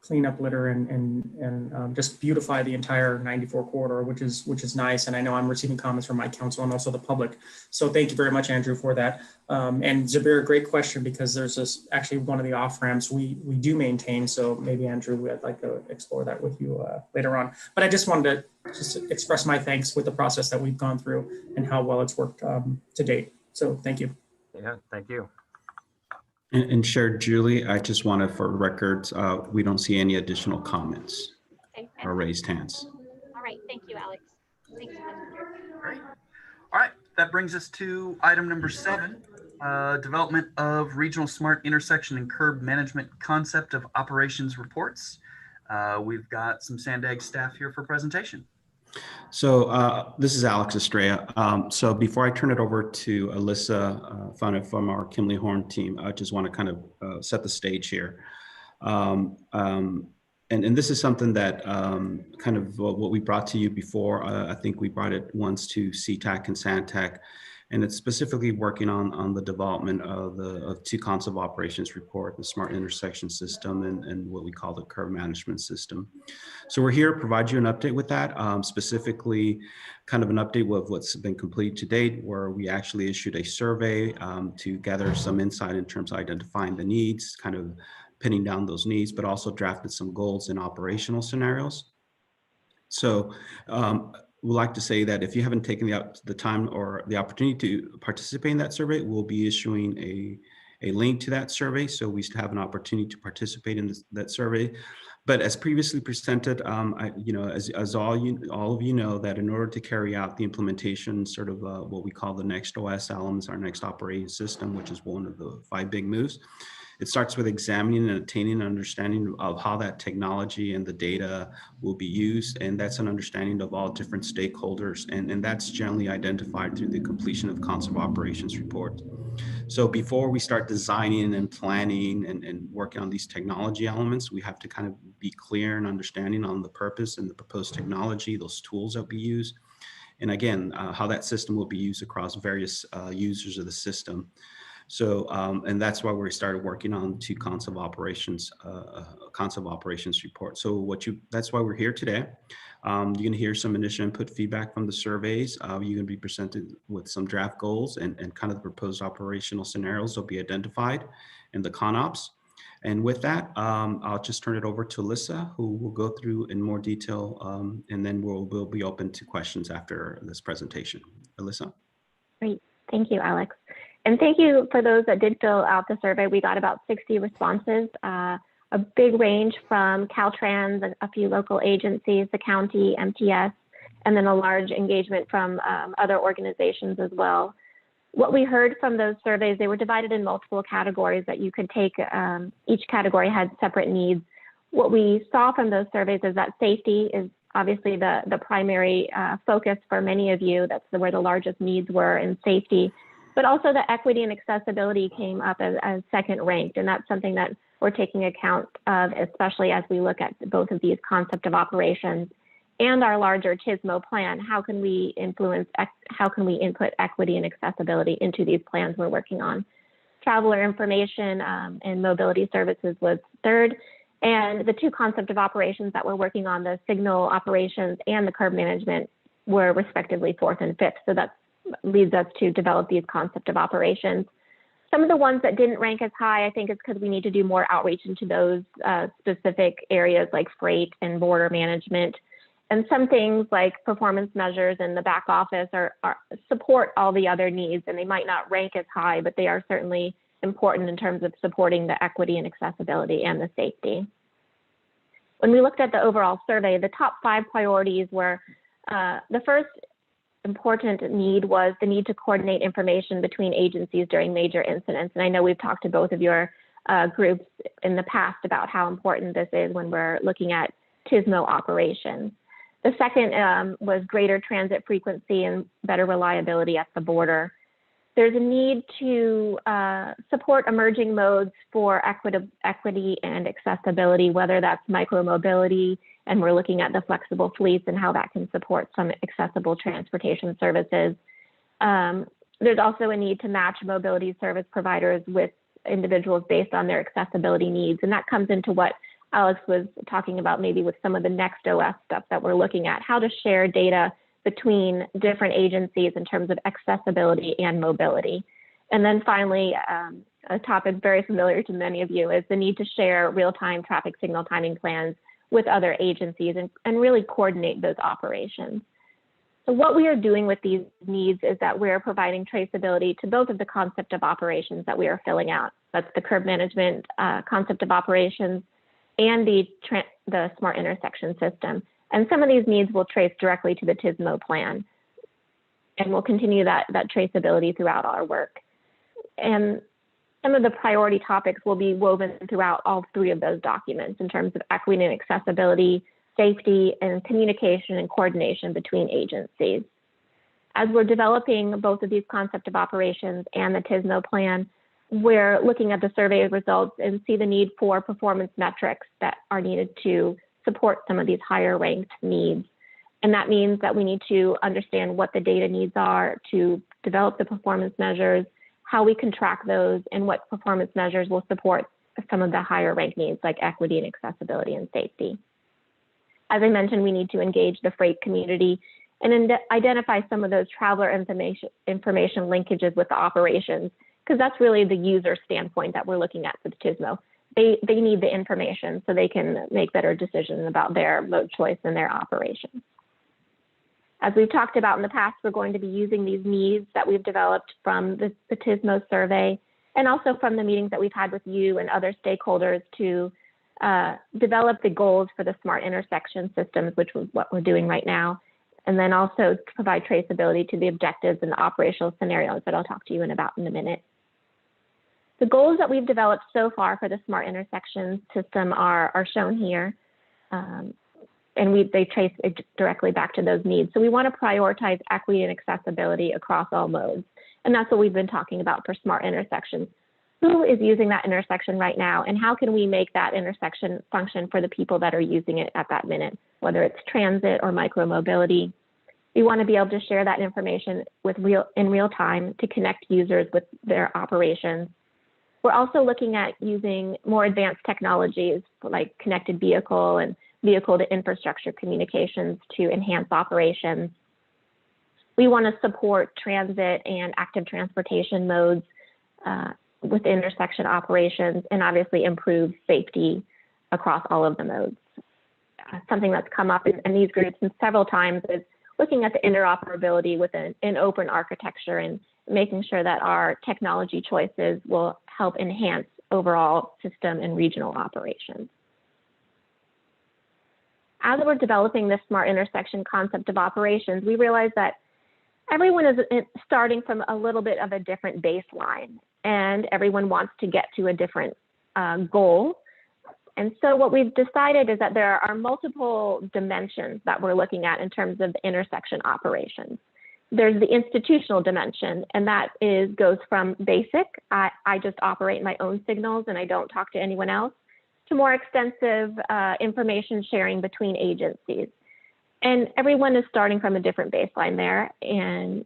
clean up litter and just beautify the entire 94 corridor, which is nice. And I know I'm receiving comments from my council and also the public. So thank you very much, Andrew, for that. And Zabir, great question, because there's this actually one of the off ramps we do maintain. So maybe, Andrew, I'd like to explore that with you later on. But I just wanted to just express my thanks with the process that we've gone through and how well it's worked to date. So thank you. Yeah, thank you. And Chair Julie, I just wanted for records, we don't see any additional comments or raised hands. All right, thank you, Alex. Thanks so much. Great. All right, that brings us to item number 7, development of regional smart intersection and curb management concept of operations reports. We've got some Sandag staff here for presentation. So this is Alex Estrella. So before I turn it over to Alyssa from our Kimley Horn team, I just want to kind of set the stage here. And this is something that kind of what we brought to you before. I think we brought it once to CTAC and Santec, and it's specifically working on the development of two concepts of operations report, the smart intersection system and what we call the curb management system. So we're here to provide you an update with that, specifically kind of an update with what's been completed to date, where we actually issued a survey to gather some insight in terms of identifying the needs, kind of pinning down those needs, but also drafted some goals and operational scenarios. So we'd like to say that if you haven't taken the time or the opportunity to participate in that survey, we'll be issuing a link to that survey. So we have an opportunity to participate in that survey. But as previously presented, as all of you know, that in order to carry out the implementation, sort of what we call the next OS elements, our next operating system, which is one of the 5 big moves, it starts with examining and attaining an understanding of how that technology and the data will be used. And that's an understanding of all different stakeholders. And that's generally identified through the completion of concept operations report. So before we start designing and planning and working on these technology elements, we have to kind of be clear and understanding on the purpose and the proposed technology, those tools that we use. And again, how that system will be used across various users of the system. So, and that's why we started working on two concept operations report. So that's why we're here today. You're going to hear some initial input feedback from the surveys. You're going to be presented with some draft goals and kind of the proposed operational scenarios will be identified in the ConOps. And with that, I'll just turn it over to Alyssa, who will go through in more detail, and then we'll be open to questions after this presentation. Alyssa. Great. Thank you, Alex. And thank you for those that did fill out the survey. We got about 60 responses, a big range from Caltrans, a few local agencies, the county, MTS, and then a large engagement from other organizations as well. What we heard from those surveys, they were divided in multiple categories that you could take. Each category had separate needs. What we saw from those surveys is that safety is obviously the primary focus for many of you. That's where the largest needs were in safety. But also the equity and accessibility came up as second ranked. And that's something that we're taking account of, especially as we look at both of these concept of operations and our larger TISMO plan. How can we input equity and accessibility into these plans we're working on? Traveler information and mobility services was third. And the two concept of operations that we're working on, the signal operations and the curb management, were respectively fourth and fifth. So that leads us to develop these concept of operations. Some of the ones that didn't rank as high, I think, is because we need to do more outreach into those specific areas like freight and border management. And some things like performance measures in the back office support all the other needs, and they might not rank as high, but they are certainly important in terms of supporting the equity and accessibility and the safety. When we looked at the overall survey, the top 5 priorities were the first important need was the need to coordinate information between agencies during major incidents. And I know we've talked to both of your groups in the past about how important this is when we're looking at TISMO operations. The second was greater transit frequency and better reliability at the border. There's a need to support emerging modes for equity and accessibility, whether that's micromobility, and we're looking at the flexible fleets and how that can support some accessible transportation services. There's also a need to match mobility service providers with individuals based on their accessibility needs. And that comes into what Alex was talking about, maybe with some of the next OS stuff that we're looking at, how to share data between different agencies in terms of accessibility and mobility. And then finally, a topic very familiar to many of you is the need to share real-time traffic signal timing plans with other agencies and really coordinate those operations. So what we are doing with these needs is that we're providing traceability to both of the concept of operations that we are filling out. That's the curb management concept of operations and the smart intersection system. And some of these needs will trace directly to the TISMO plan. And we'll continue that traceability throughout our work. And some of the priority topics will be woven throughout all 3 of those documents in terms of equity and accessibility, safety, and communication and coordination between agencies. As we're developing both of these concept of operations and the TISMO plan, we're looking at the survey results and see the need for performance metrics that are needed to support some of these higher ranked needs. And that means that we need to understand what the data needs are to develop the performance measures, how we can track those, and what performance measures will support some of the higher ranked needs like equity and accessibility and safety. As I mentioned, we need to engage the freight community and identify some of those traveler information linkages with the operations, because that's really the user standpoint that we're looking at for the TISMO. They need the information so they can make better decisions about their mode choice and their operations. As we've talked about in the past, we're going to be using these needs that we've developed from the TISMO survey and also from the meetings that we've had with you and other stakeholders to develop the goals for the smart intersection systems, which is what we're doing right now, and then also to provide traceability to the objectives and the operational scenarios that I'll talk to you about in a minute. The goals that we've developed so far for the smart intersection system are shown here. And they trace directly back to those needs. So we want to prioritize equity and accessibility across all modes. And that's what we've been talking about for smart intersections. Who is using that intersection right now? And how can we make that intersection function for the people that are using it at that minute, whether it's transit or micromobility? We want to be able to share that information in real time to connect users with their operations. We're also looking at using more advanced technologies like connected vehicle and vehicle to infrastructure communications to enhance operations. We want to support transit and active transportation modes with intersection operations and obviously improve safety across all of the modes. Something that's come up in these groups and several times is looking at the interoperability with an open architecture and making sure that our technology choices will help enhance overall system and regional operations. As we're developing this smart intersection concept of operations, we realize that everyone is starting from a little bit of a different baseline, and everyone wants to get to a different goal. And so what we've decided is that there are multiple dimensions that we're looking at in terms of the intersection operations. There's the institutional dimension, and that goes from basic, I just operate my own signals and I don't talk to anyone else, to more extensive information sharing between agencies. And everyone is starting from a different baseline there, and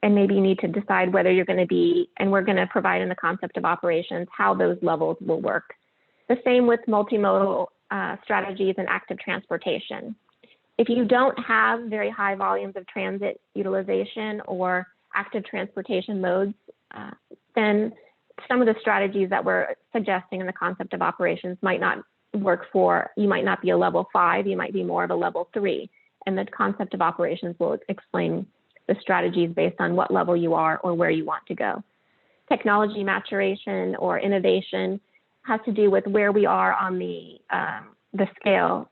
maybe you need to decide whether you're going to be, and we're going to provide in the concept of operations, how those levels will work. The same with multimodal strategies and active transportation. If you don't have very high volumes of transit utilization or active transportation modes, then some of the strategies that we're suggesting in the concept of operations might not work for, you might not be a level 5, you might be more of a level 3. And the concept of operations will explain the strategies based on what level you are or where you want to go. Technology maturation or innovation has to do with where we are on the scale.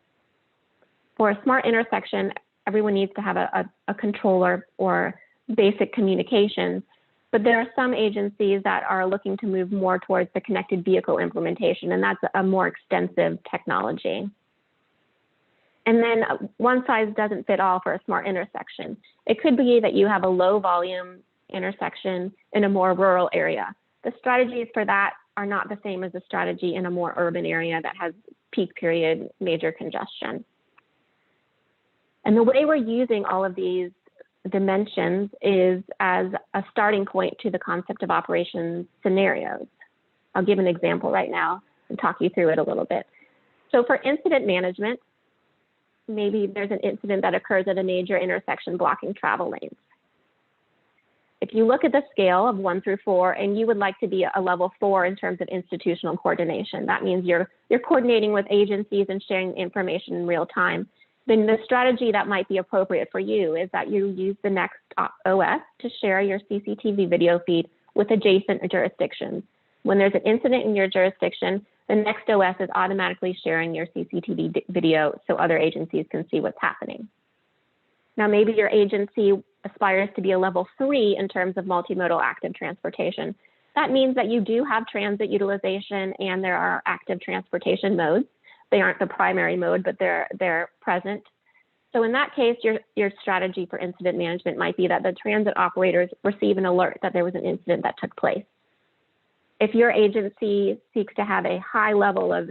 For a smart intersection, everyone needs to have a controller or basic communications. But there are some agencies that are looking to move more towards the connected vehicle implementation, and that's a more extensive technology. And then one size doesn't fit all for a smart intersection. It could be that you have a low volume intersection in a more rural area. The strategies for that are not the same as a strategy in a more urban area that has peak period major congestion. And the way we're using all of these dimensions is as a starting point to the concept of operations scenarios. I'll give an example right now and talk you through it a little bit. So for incident management, maybe there's an incident that occurs at a major intersection blocking travel lanes. If you look at the scale of 1 through 4 and you would like to be a level 4 in terms of institutional coordination, that means you're coordinating with agencies and sharing information in real time, then the strategy that might be appropriate for you is that you use the Next OS to share your CCTV video feed with adjacent jurisdictions. When there's an incident in your jurisdiction, the Next OS is automatically sharing your CCTV video so other agencies can see what's happening. Now, maybe your agency aspires to be a level 3 in terms of multimodal active transportation. That means that you do have transit utilization and there are active transportation modes, they aren't the primary mode, but they're present. So in that case, your strategy for incident management might be that the transit operators receive an alert that there was an incident that took place. If your agency seeks to have a high level of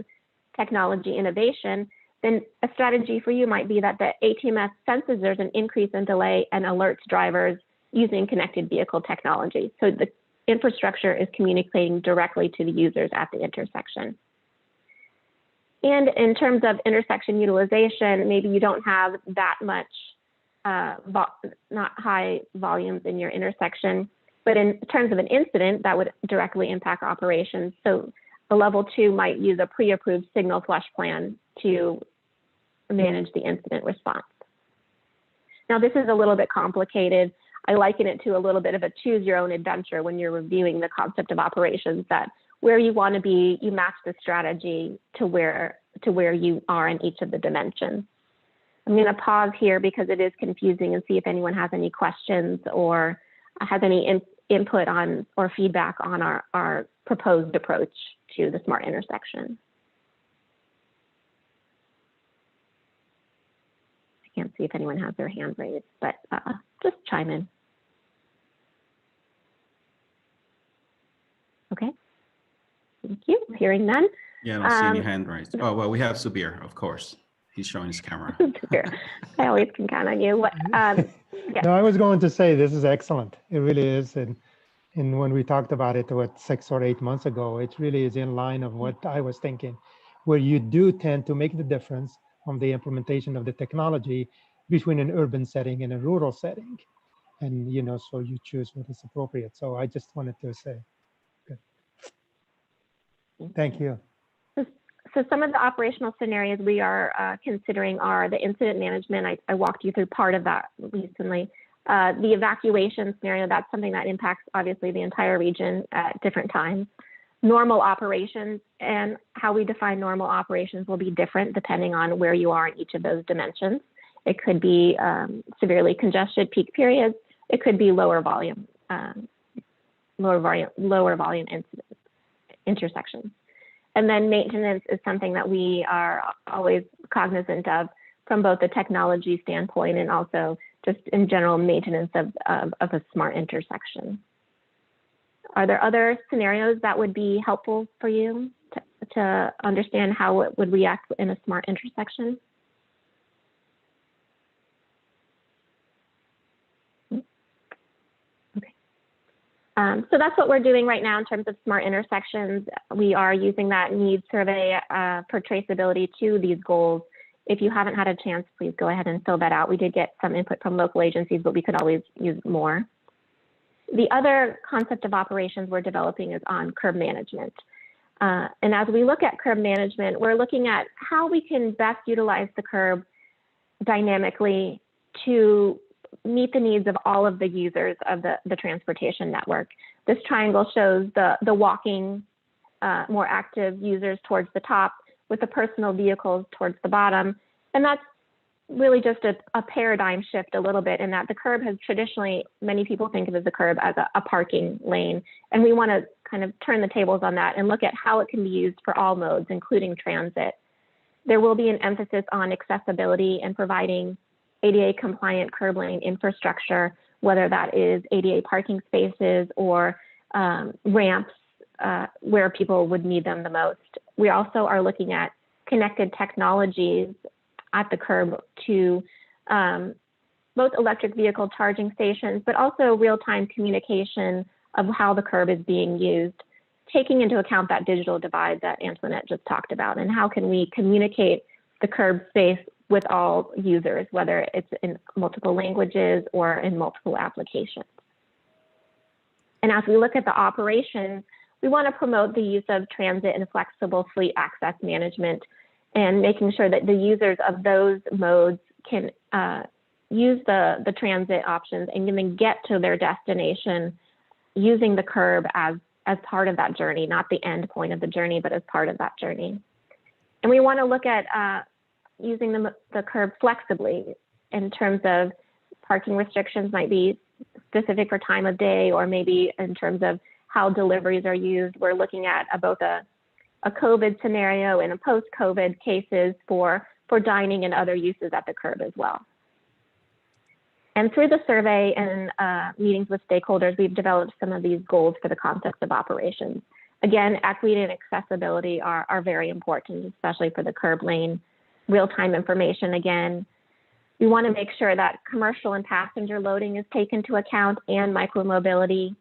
technology innovation, then a strategy for you might be that the ATMS senses there's an increase in delay and alerts drivers using connected vehicle technology. So the infrastructure is communicating directly to the users at the intersection. And in terms of intersection utilization, maybe you don't have that much, not high volumes in your intersection, but in terms of an incident, that would directly impact operations. So a level 2 might use a pre-approved signal flush plan to manage the incident response. Now, this is a little bit complicated. I liken it to a little bit of a choose your own adventure when you're reviewing the concept of operations, that where you want to be, you match the strategy to where you are in each of the dimensions. I'm going to pause here because it is confusing and see if anyone has any questions or has any input on or feedback on our proposed approach to the smart intersection. I can't see if anyone has their hand raised, but just chime in. Okay. Thank you. Hearing none. Yeah, I don't see any hand raised. Oh, well, we have Subir, of course. He's showing his camera. I always can count on you. Yes. No, I was going to say this is excellent. It really is. And when we talked about it, 6 or 8 months ago, it really is in line of what I was thinking, where you do tend to make the difference on the implementation of the technology between an urban setting and a rural setting. And, so you choose what is appropriate. So I just wanted to say, good. Thank you. So some of the operational scenarios we are considering are the incident management. I walked you through part of that recently. The evacuation scenario, that's something that impacts obviously the entire region at different times. Normal operations, and how we define normal operations will be different depending on where you are in each of those dimensions. It could be severely congested peak periods. It could be lower volume intersections. And then maintenance is something that we are always cognizant of from both the technology standpoint and also just in general maintenance of a smart intersection. Are there other scenarios that would be helpful for you to understand how it would react in a smart intersection? So that's what we're doing right now in terms of smart intersections. We are using that needs survey for traceability to these goals. If you haven't had a chance, please go ahead and fill that out. We did get some input from local agencies, but we could always use more. The other concept of operations we're developing is on curb management. And as we look at curb management, we're looking at how we can best utilize the curb dynamically to meet the needs of all of the users of the transportation network. This triangle shows the walking, more active users towards the top with the personal vehicles towards the bottom. And that's really just a paradigm shift a little bit in that the curb has traditionally, many people think of the curb as a parking lane. And we want to kind of turn the tables on that and look at how it can be used for all modes, including transit. There will be an emphasis on accessibility and providing ADA compliant curb lane infrastructure, whether that is ADA parking spaces or ramps where people would need them the most. We also are looking at connected technologies at the curb to both electric vehicle charging stations, but also real-time communication of how the curb is being used, taking into account that digital divide that Antoinette just talked about, and how can we communicate the curb space with all users, whether it's in multiple languages or in multiple applications. And as we look at the operations, we want to promote the use of transit and flexible fleet access management and making sure that the users of those modes can use the transit options and then get to their destination using the curb as part of that journey, not the end point of the journey, but as part of that journey. And we want to look at using the curb flexibly in terms of parking restrictions might be specific for time of day, or maybe in terms of how deliveries are used. We're looking at both a a COVID scenario and a post-COVID cases for dining and other uses at the curb as well. And through the survey and meetings with stakeholders, we've developed some of these goals for the concepts of operations. Again, equity and accessibility are very important, especially for the curb lane. Real-time information, again. We want to make sure that commercial and passenger loading is taken into account and micromobility.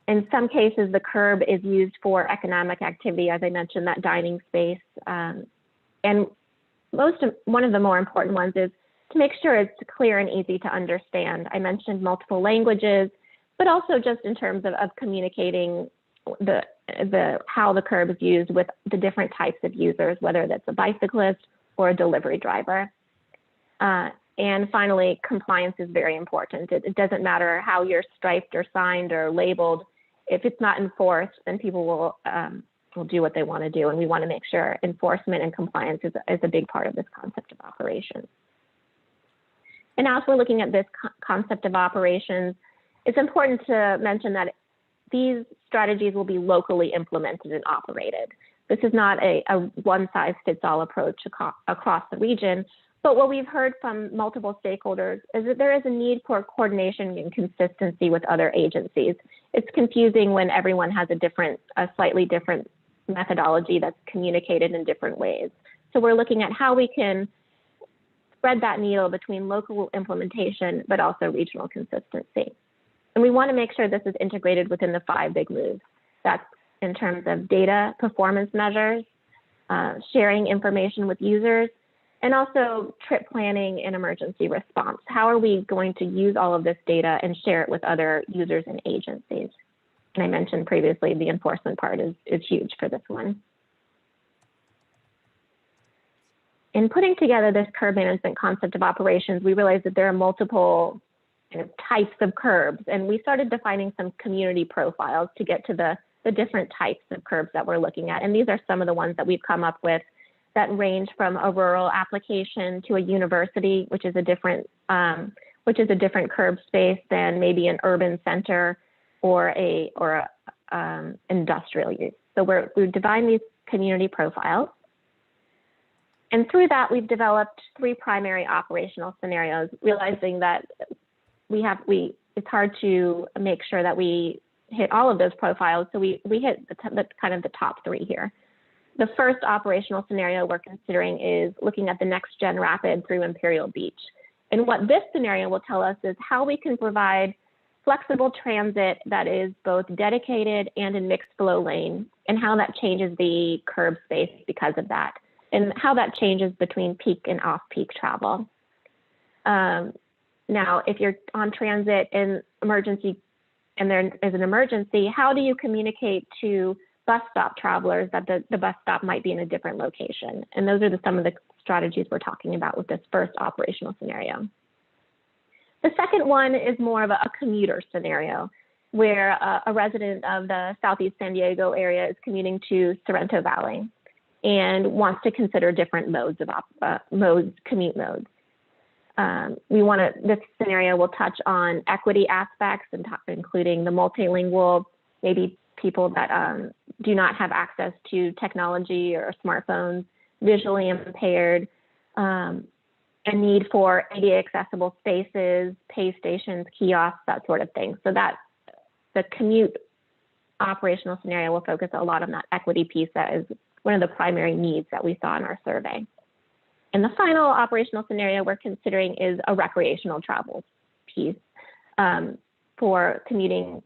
In some cases, the curb is used for economic activity, as I mentioned, that dining space. And one of the more important ones is to make sure it's clear and easy to understand. I mentioned multiple languages, but also just in terms of communicating how the curb is used with the different types of users, whether that's a bicyclist or a delivery driver. And finally, compliance is very important. It doesn't matter how you're striped or signed or labeled. If it's not enforced, then people will do what they want to do. And we want to make sure enforcement and compliance is a big part of this concept of operations. And as we're looking at this concept of operations, it's important to mention that these strategies will be locally implemented and operated. This is not a one-size-fits-all approach across the region, but what we've heard from multiple stakeholders is that there is a need for coordination and consistency with other agencies. It's confusing when everyone has a slightly different methodology that's communicated in different ways. So we're looking at how we can spread that needle between local implementation, but also regional consistency. And we want to make sure this is integrated within the 5 big moves. That's in terms of data performance measures, sharing information with users, and also trip planning and emergency response. How are we going to use all of this data and share it with other users and agencies? And I mentioned previously, the enforcement part is huge for this one. In putting together this curb management concept of operations, we realized that there are multiple types of curbs, and we started defining some community profiles to get to the different types of curbs that we're looking at. And these are some of the ones that we've come up with that range from a rural application to a university, which is a different curb space than maybe an urban center or a industrial use. So we've defined these community profiles. And through that, we've developed 3 primary operational scenarios, realizing that it's hard to make sure that we hit all of those profiles. So we hit kind of the top 3 here. The first operational scenario we're considering is looking at the Next Gen Rapid through Imperial Beach. And what this scenario will tell us is how we can provide flexible transit that is both dedicated and in mixed flow lane, and how that changes the curb space because of that, and how that changes between peak and off-peak travel. Now, if you're on transit and emergency, and there is an emergency, how do you communicate to bus stop travelers that the bus stop might be in a different location? And those are some of the strategies we're talking about with this first operational scenario. The second one is more of a commuter scenario, where a resident of the Southeast San Diego area is commuting to Sorrento Valley and wants to consider different commute modes. This scenario will touch on equity aspects, and including the multilingual, maybe people that do not have access to technology or smartphones, visually impaired, a need for ADA accessible spaces, pay stations, kiosks, that sort of thing. So that the commute operational scenario will focus a lot on that equity piece. That is one of the primary needs that we saw in our survey. And the final operational scenario we're considering is a recreational travel piece for commuting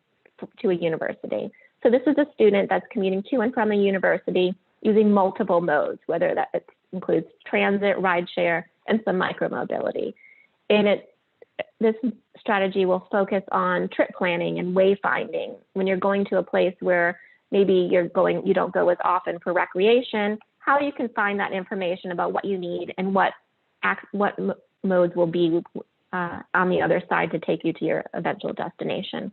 to a university. So this is a student that's commuting to and from a university using multiple modes, whether that includes transit, rideshare, and some micromobility. And this strategy will focus on trip planning and wayfinding. When you're going to a place where maybe you don't go as often for recreation, how you can find that information about what you need and what modes will be on the other side to take you to your eventual destination.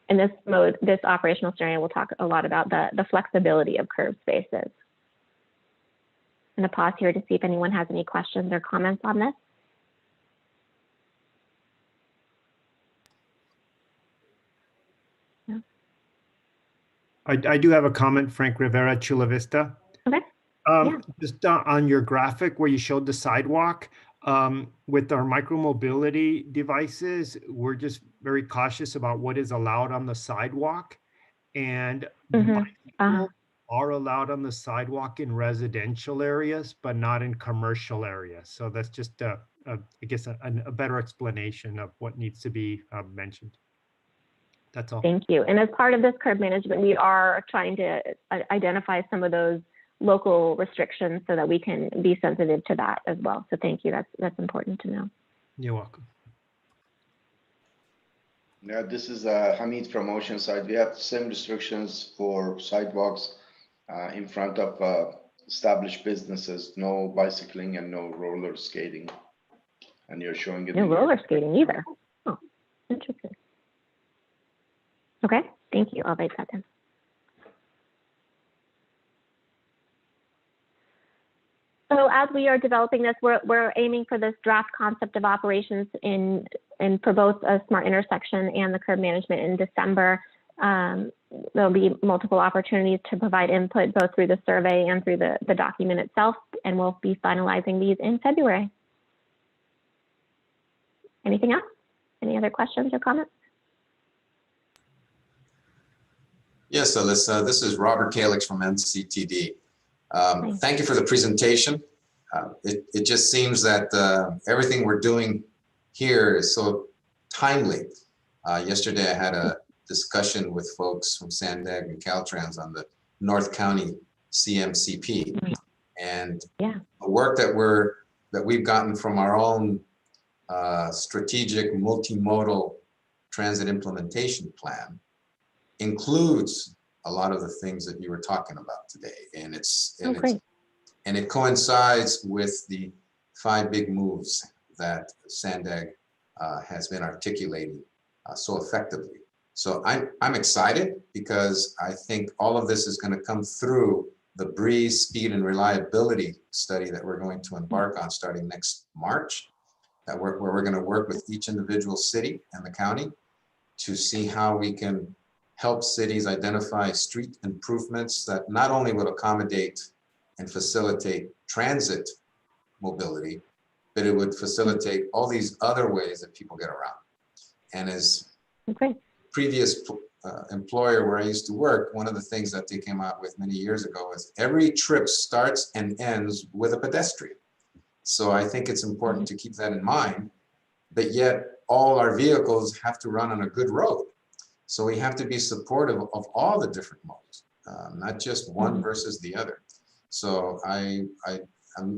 In this operational scenario, we'll talk a lot about the flexibility of curb spaces. I'm going to pause here to see if anyone has any questions or comments on this. I do have a comment, Frank Rivera, Chula Vista. Okay. Just on your graphic where you showed the sidewalk, with our micromobility devices, we're just very cautious about what is allowed on the sidewalk. And bicycles are allowed on the sidewalk in residential areas, but not in commercial areas. So that's just, I guess, a better explanation of what needs to be mentioned. That's all. Thank you. And as part of this curb management, we are trying to identify some of those local restrictions so that we can be sensitive to that as well. So thank you. That's important to know. You're welcome. Now, this is Hamid's promotion side. We have same restrictions for sidewalks in front of established businesses, no bicycling and no roller skating. And you're showing it. No roller skating either. Oh, interesting. Okay, thank you. I'll write that down. So as we are developing this, we're aiming for this draft concept of operations in for both a smart intersection and the curb management in December. There'll be multiple opportunities to provide input both through the survey and through the document itself, and we'll be finalizing these in February. Anything else? Any other questions or comments? Yes, Alyssa, this is Robert Kalix from NCTD. Thank you for the presentation. It just seems that everything we're doing here is so timely. Yesterday, I had a discussion with folks from Sandag and Caltrans on the North County CMCP, and the work that we've gotten from our own strategic multimodal transit implementation plan includes a lot of the things that you were talking about today, and it coincides with the 5 big moves that Sandag has been articulating so effectively. So I'm excited because I think all of this is going to come through the breeze, speed, and reliability study that we're going to embark on starting next March, where we're going to work with each individual city and the county to see how we can help cities identify street improvements that not only will accommodate and facilitate transit mobility, but it would facilitate all these other ways that people get around. And as previous employer where I used to work, one of the things that they came out with many years ago is every trip starts and ends with a pedestrian. So I think it's important to keep that in mind, but yet all our vehicles have to run on a good road. So we have to be supportive of all the different modes, not just one versus the other. So I'm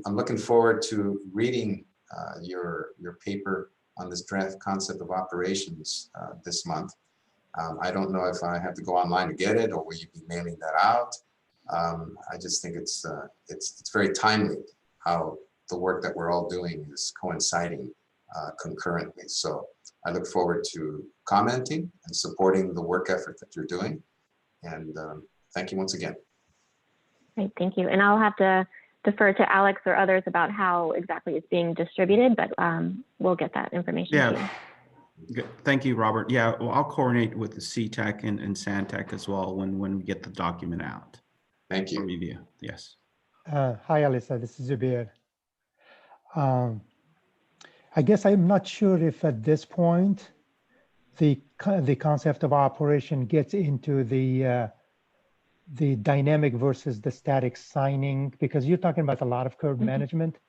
looking forward to reading your paper on this draft concept of operations this month. I don't know if I have to go online to get it, or will you be mailing that out? I just think it's very timely how the work that we're all doing is coinciding concurrently. So I look forward to commenting and supporting the work effort that you're doing. And thank you once again. Great, thank you. And I'll have to defer to Alex or others about how exactly it's being distributed, but we'll get that information to you. Good. Thank you, Robert. Yeah, well, I'll coordinate with the CTEC and Santec as well when we get the document out. Thank you. Review. Yes. Hi, Alyssa. This is Zubair. I guess I'm not sure if at this point the concept of operation gets into the dynamic versus the static signing, because you're talking about a lot of curb management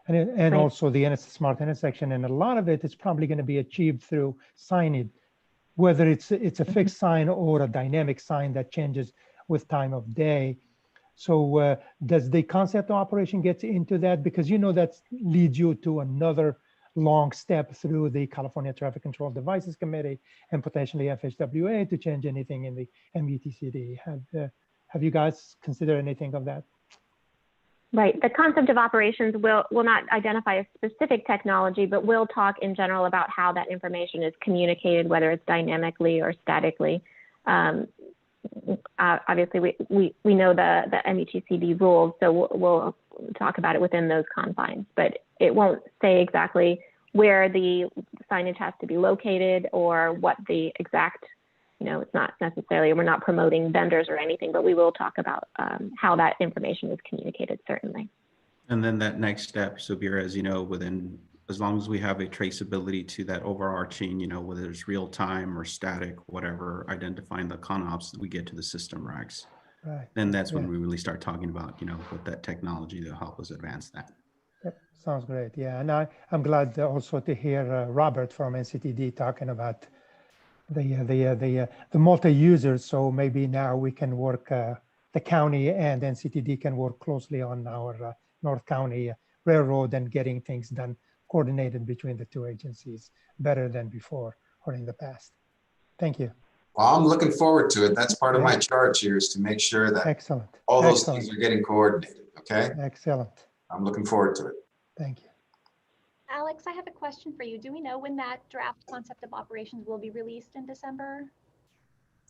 and also the smart intersection, and a lot of it is probably going to be achieved through signage, whether it's a fixed sign or a dynamic sign that changes with time of day. So does the concept of operation get into that? Because that leads you to another long step through the California Traffic Control Devices Committee and potentially FHWA to change anything in the MUTCD. Have you guys considered anything of that? Right. The concept of operations will not identify a specific technology, but will talk in general about how that information is communicated, whether it's dynamically or statically. Obviously, we know the MUTCD rules, so we'll talk about it within those confines, but it won't say exactly where the signage has to be located or what the exact You know, it's not necessarily, we're not promoting vendors or anything, but we will talk about how that information is communicated, certainly. And then that next step, Subir, as you know, as long as we have a traceability to that overarching, you know, whether it's real time or static, whatever, identifying the ConOps, we get to the system racks. Right. Then that's when Yeah. we really start talking about, you know, with that technology to help us advance that. Yep. Sounds great. Yeah. And I'm glad also to hear Robert from NCTD talking about the multi-users. So maybe now we can work, the county and NCTD can work closely on our North County Railroad and getting things done, coordinated between the two agencies better than before or in the past. Thank you. Well, I'm looking forward to it. That's part of my charge here, is to make sure that Excellent. all those Excellent. things are getting coordinated, okay? Excellent. I'm looking forward to it. Thank you. Alex, I have a question for you. Do we know when that draft concept of operations will be released in December?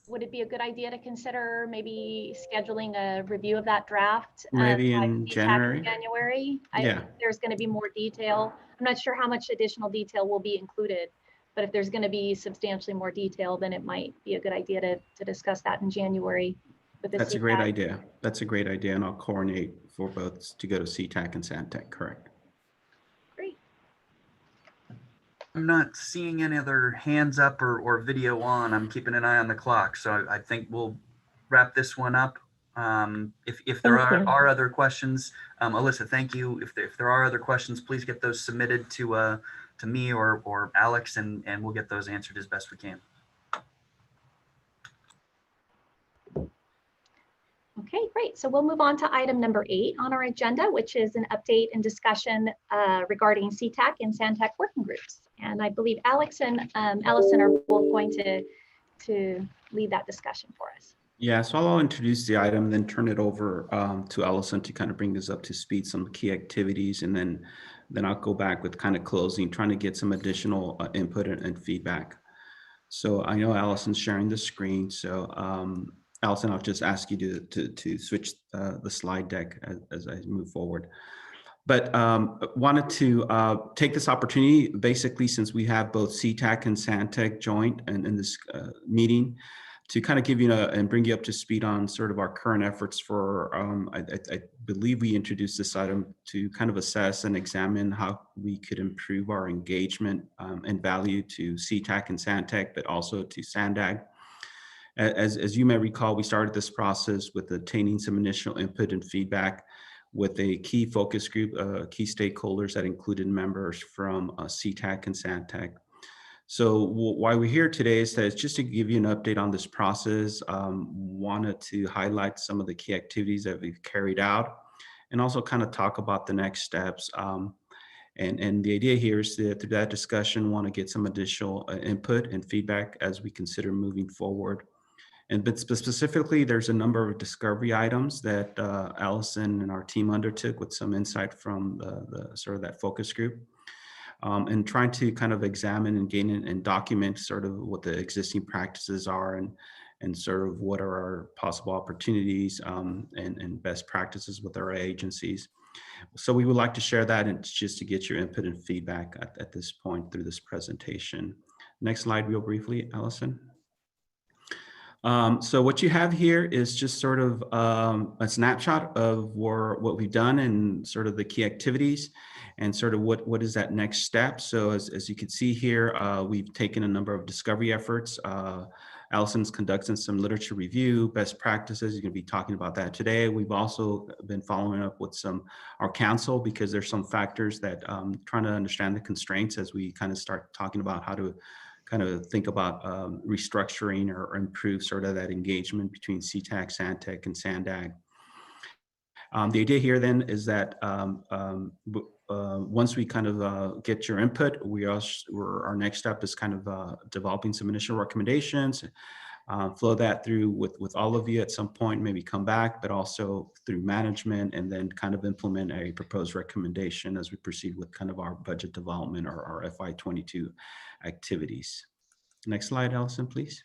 Would it be a good idea to consider maybe scheduling a review of that draft? Maybe by in CTAC January? January? Yeah. There's going to be more detail. I'm not sure how much additional detail will be included, but if there's going to be substantially more detail, then it might be a good idea to discuss that in January. With the That's a great CTAC. idea. That's a great idea. And I'll coordinate for both to go to CTAC and Santec, correct? Great. I'm not seeing any other hands up or video on. I'm keeping an eye on the clock. So I think we'll wrap this one up. If there are other questions, Alyssa, thank you. If there are other questions, please get those submitted to me or Alex, and we'll get those answered as best we can. Okay, great. So we'll move on to item number 8 on our agenda, which is an update and discussion regarding CTAC and Santec working groups. And I believe Alex and Allison are both going to lead that discussion for us. Yeah, so I'll introduce the item, then turn it over to Allison to kind of bring us up to speed, some key activities, and then I'll go back with kind of closing, trying to get some additional input and feedback. So I know Allison's sharing the screen. So Allison, I'll just ask you to switch the slide deck as I move forward. But wanted to take this opportunity, basically, since we have both CTAC and Santec joint in this meeting, to kind of give you and bring you up to speed on sort of our current efforts for, I believe we introduced this item to kind of assess and examine how we could improve our engagement and value to CTAC and Santec, but also to SANDAG. As you may recall, we started this process with obtaining some initial input and feedback with a key focus group, key stakeholders that included members from CTAC and Santec. So why we're here today is that it's just to give you an update on this process. Wanted to highlight some of the key activities that we've carried out and also kind of talk about the next steps. And the idea here is that through that discussion, want to get some additional input and feedback as we consider moving forward. But specifically, there's a number of discovery items that Allison and our team undertook with some insight from the sort of that focus group. And trying to kind of examine and gain and document sort of what the existing practices are and sort of what are our possible opportunities and best practices with our agencies. So we would like to share that, and just to get your input and feedback at this point through this presentation. Next slide real briefly, Allison. So what you have here is just sort of a snapshot of what we've done and sort of the key activities and sort of what is that next step. So as you can see here, we've taken a number of discovery efforts. Allison's conducting some literature review, best practices. You're going to be talking about that today. We've also been following up with our council, because there's some factors that trying to understand the constraints as we kind of start talking about how to kind of think about restructuring or improve sort of that engagement between CTAC, Santec, and SANDAG. The idea here then is that once we kind of get your input, our next step is kind of developing some initial recommendations, flow that through with all of you at some point, maybe come back, but also through management, and then kind of implement a proposed recommendation as we proceed with kind of our budget development or our FY22 activities. Next slide, Allison, please.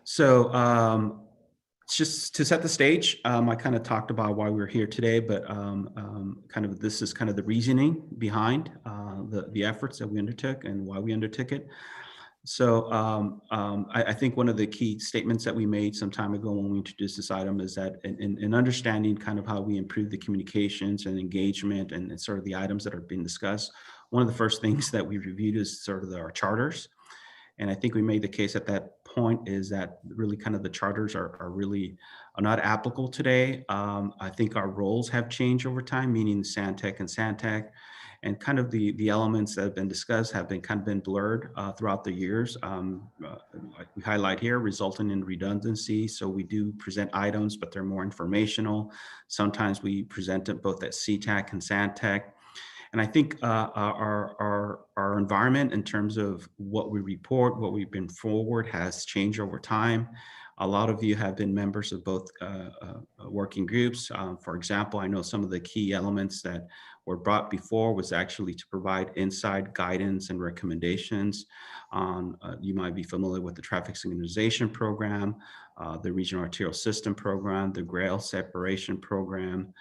So just to set the stage, I kind of talked about why we're here today, but kind of this is kind of the reasoning behind the efforts that we undertook and why we undertook it. So I think one of the key statements that we made some time ago when we introduced this item is that in understanding kind of how we improve the communications and engagement and sort of the items that are being discussed, one of the first things that we reviewed is sort of our charters. And I think we made the case at that point is that really kind of the charters are not applicable today. I think our roles have changed over time, meaning Santec and Santec, and kind of the elements that have been discussed have been blurred throughout the years. Like we highlight here, resulting in redundancy. So we do present items, but they're more informational. Sometimes we present it both at CTAC and Santec. And I think our environment in terms of what we report, what we bring forward has changed over time. A lot of you have been members of both working groups. For example, I know some of the key elements that were brought before was actually to provide inside guidance and recommendations on, you might be familiar with the traffic signalization program, the regional arterial system program, the GRAIL separation program,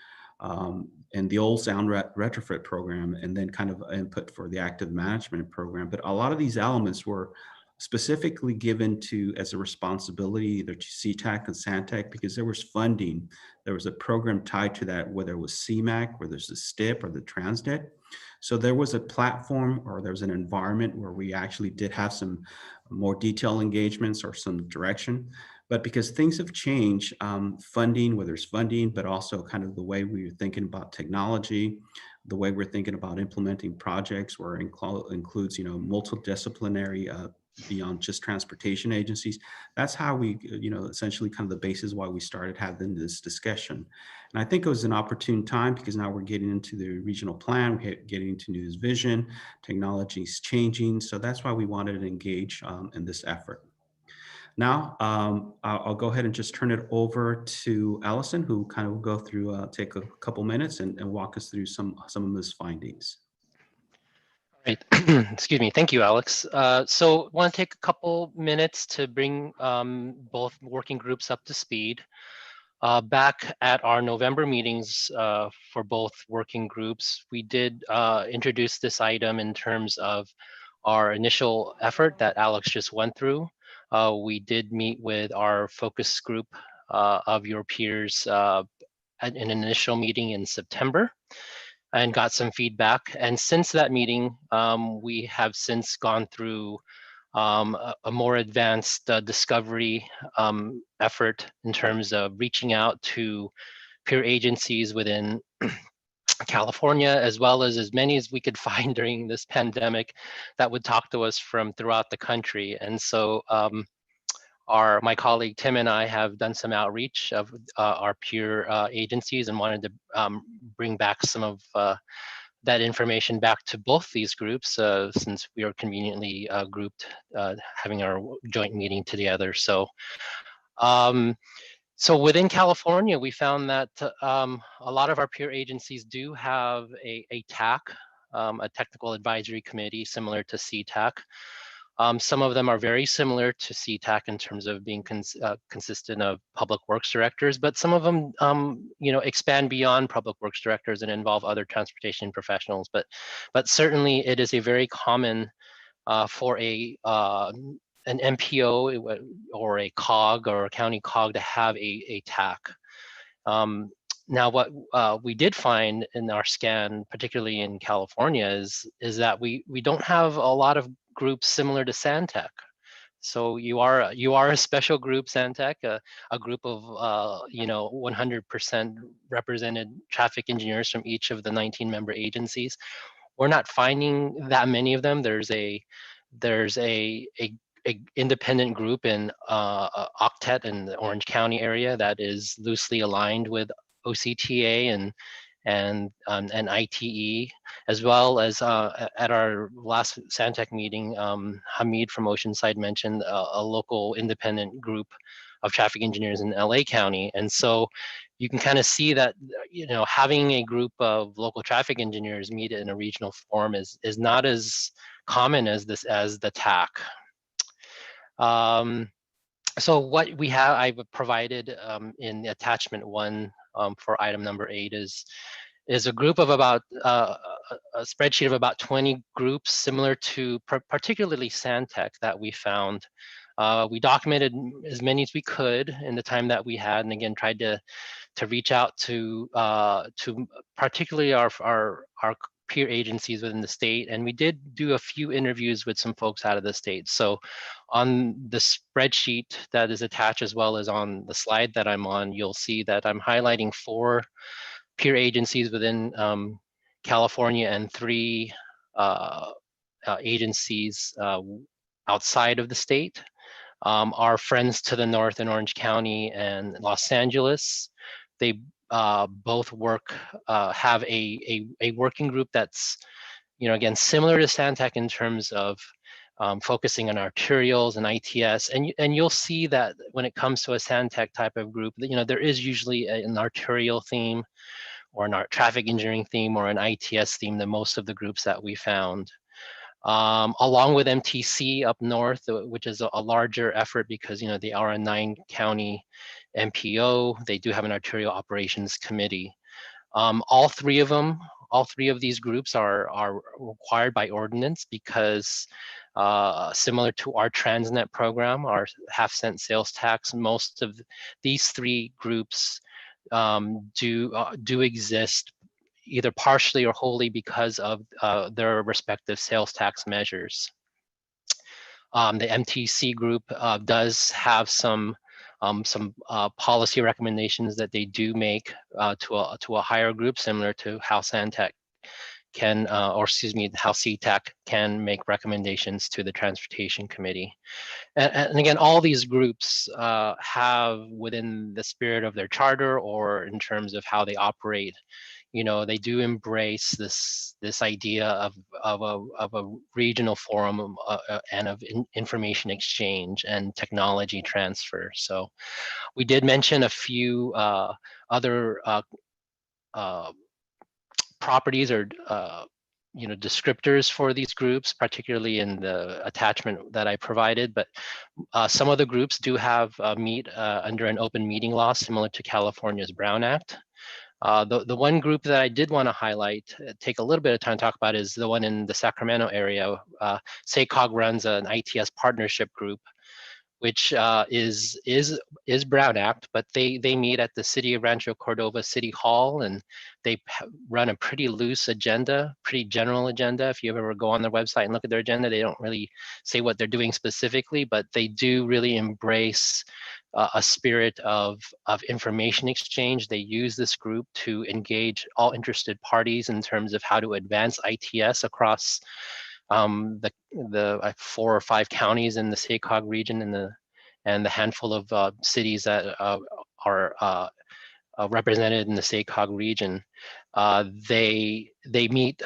and the old sound retrofit program, and then kind of input for the active management program. But a lot of these elements were specifically given to as a responsibility either to CTAC and Santec because there was funding. There was a program tied to that, whether it was CMAQ, whether there's the STIP or the Transnet. So there was a platform or there was an environment where we actually did have some more detailed engagements or some direction. But because things have changed, funding, whether it's funding, but also kind of the way we were thinking about technology, the way we're thinking about implementing projects where it includes, multidisciplinary beyond just transportation agencies. That's how we, essentially kind of the basis why we started having this discussion. And I think it was an opportune time because now we're getting into the regional plan, we're getting into news vision, technology's changing. So that's why we wanted to engage in this effort. Now, I'll go ahead and just turn it over to Allison, who kind of will go through, take a couple minutes and walk us through some of those findings. Right. Excuse me. Thank you, Alex. So I want to take a couple minutes to bring both working groups up to speed. Back at our November meetings for both working groups, we did introduce this item in terms of our initial effort that Alex just went through. We did meet with our focus group of your peers at an initial meeting in September and got some feedback. And since that meeting, we have since gone through a more advanced discovery effort in terms of reaching out to peer agencies within California, as well as many as we could find during this pandemic that would talk to us from throughout the country. And so my colleague Tim and I have done some outreach of our peer agencies and wanted to bring back some of that information back to both these groups since we are conveniently grouped, having our joint meeting together. So so within California, we found that a lot of our peer agencies do have a TAC, a technical advisory committee similar to CTAC. Some of them are very similar to CTAC in terms of being consistent of public works directors, but some of them, expand beyond public works directors and involve other transportation professionals. But certainly it is a very common for an MPO or a COG or a county COG to have a TAC. Now, what we did find in our scan, particularly in California, is that we don't have a lot of groups similar to Santec. So you are a special group, Santec, a group of 100% represented traffic engineers from each of the 19 member agencies. We're not finding that many of them. There's a independent group in Octet in the Orange County area that is loosely aligned with OCTA and ITE, as well as at our last Santec meeting, Hamid from Oceanside mentioned a local independent group of traffic engineers in LA County. And so you can kind of see that, having a group of local traffic engineers meet in a regional forum is not as common as the TAC. So what we have, I've provided in attachment 1 for item number 8 is is a group of about a spreadsheet of about 20 groups, similar to particularly Sandtech that we found. We documented as many as we could in the time that we had, and again tried to reach out to particularly our peer agencies within the state, and we did do a few interviews with some folks out of the state. So on the spreadsheet that is attached, as well as on the slide that I'm on, you'll see that I'm highlighting 4 peer agencies within California and 3 agencies outside of the state. Our friends to the north in Orange County and Los Angeles, they both work, have a working group that's, again, similar to Sandtech in terms of focusing on arterials and ITS. And you'll see that when it comes to a Sandtech type of group, there is usually an arterial theme or an traffic engineering theme or an ITS theme than most of the groups that we found. Along with MTC up north, which is a larger effort because, they are a 9-county MPO. They do have an arterial operations committee. All three of these groups are required by ordinance because similar to our Transnet program, our half-cent sales tax, most of these 3 groups do exist either partially or wholly because of their respective sales tax measures. The MTC group does have some policy recommendations that they do make to a higher group, similar to how Sandtech can, how CTAC can make recommendations to the Transportation Committee. And again, all these groups have, within the spirit of their charter or in terms of how they operate, they do embrace this idea of a regional forum and of information exchange and technology transfer. So we did mention a few other properties or descriptors for these groups, particularly in the attachment that I provided, but some of the groups do have meet under an open meeting law similar to California's Brown Act. The one group that I did want to highlight, take a little bit of time to talk about, is the one in the Sacramento area. SACOG runs an ITS partnership group, which is Brown Act, but they meet at the City of Rancho Cordova City Hall, and they run a pretty loose agenda, pretty general agenda. If you ever go on their website and look at their agenda, they don't really say what they're doing specifically, but they do really embrace a spirit of information exchange. They use this group to engage all interested parties in terms of how to advance ITS across the 4 or 5 counties in the SACOG region and the handful of cities that are represented in the SACOG region. They meet,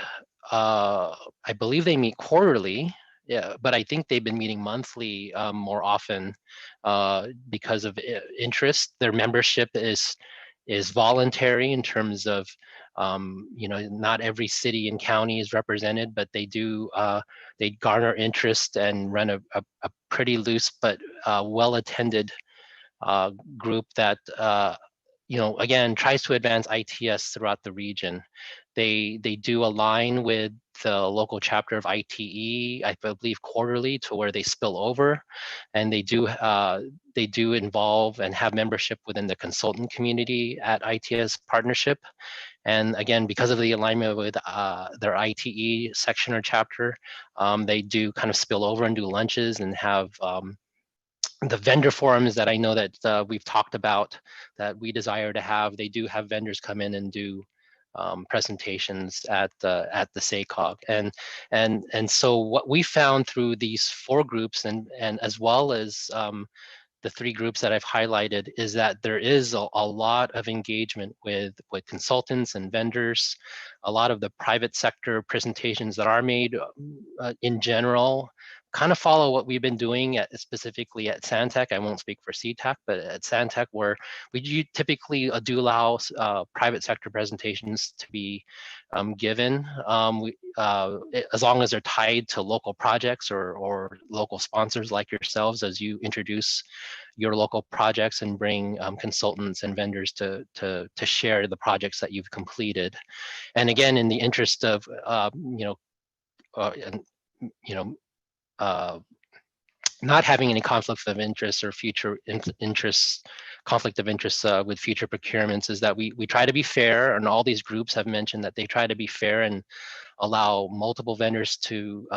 I believe they meet quarterly. Yeah, but I think they've been meeting monthly more often because of interest. Their membership is voluntary in terms of not every city and county is represented, but they do they garner interest and run a pretty loose but well-attended group that again tries to advance ITS throughout the region. They do align with the local chapter of ITE, I believe quarterly, to where they spill over, and they do involve and have membership within the consultant community at ITS partnership. And again, because of the alignment with their ITE section or chapter, they do kind of spill over and do lunches and have the vendor forums that I know that we've talked about that we desire to have. They do have vendors come in and do presentations at the SACOG, and so what we found through these 4 groups and as well as the 3 groups that I've highlighted is that there is a lot of engagement with consultants and vendors. A lot of the private sector presentations that are made in general kind of follow what we've been doing specifically at Sandtech. I won't speak for CTAC, but at Sandtech, where we typically do allow private sector presentations to be given, as long as they're tied to local projects or local sponsors like yourselves, as you introduce your local projects and bring consultants and vendors to share the projects that you've completed. And again, in the interest of not having any conflict of interest or future conflict of interest with future procurements, is that we try to be fair, and all these groups have mentioned that they try to be fair and allow multiple vendors to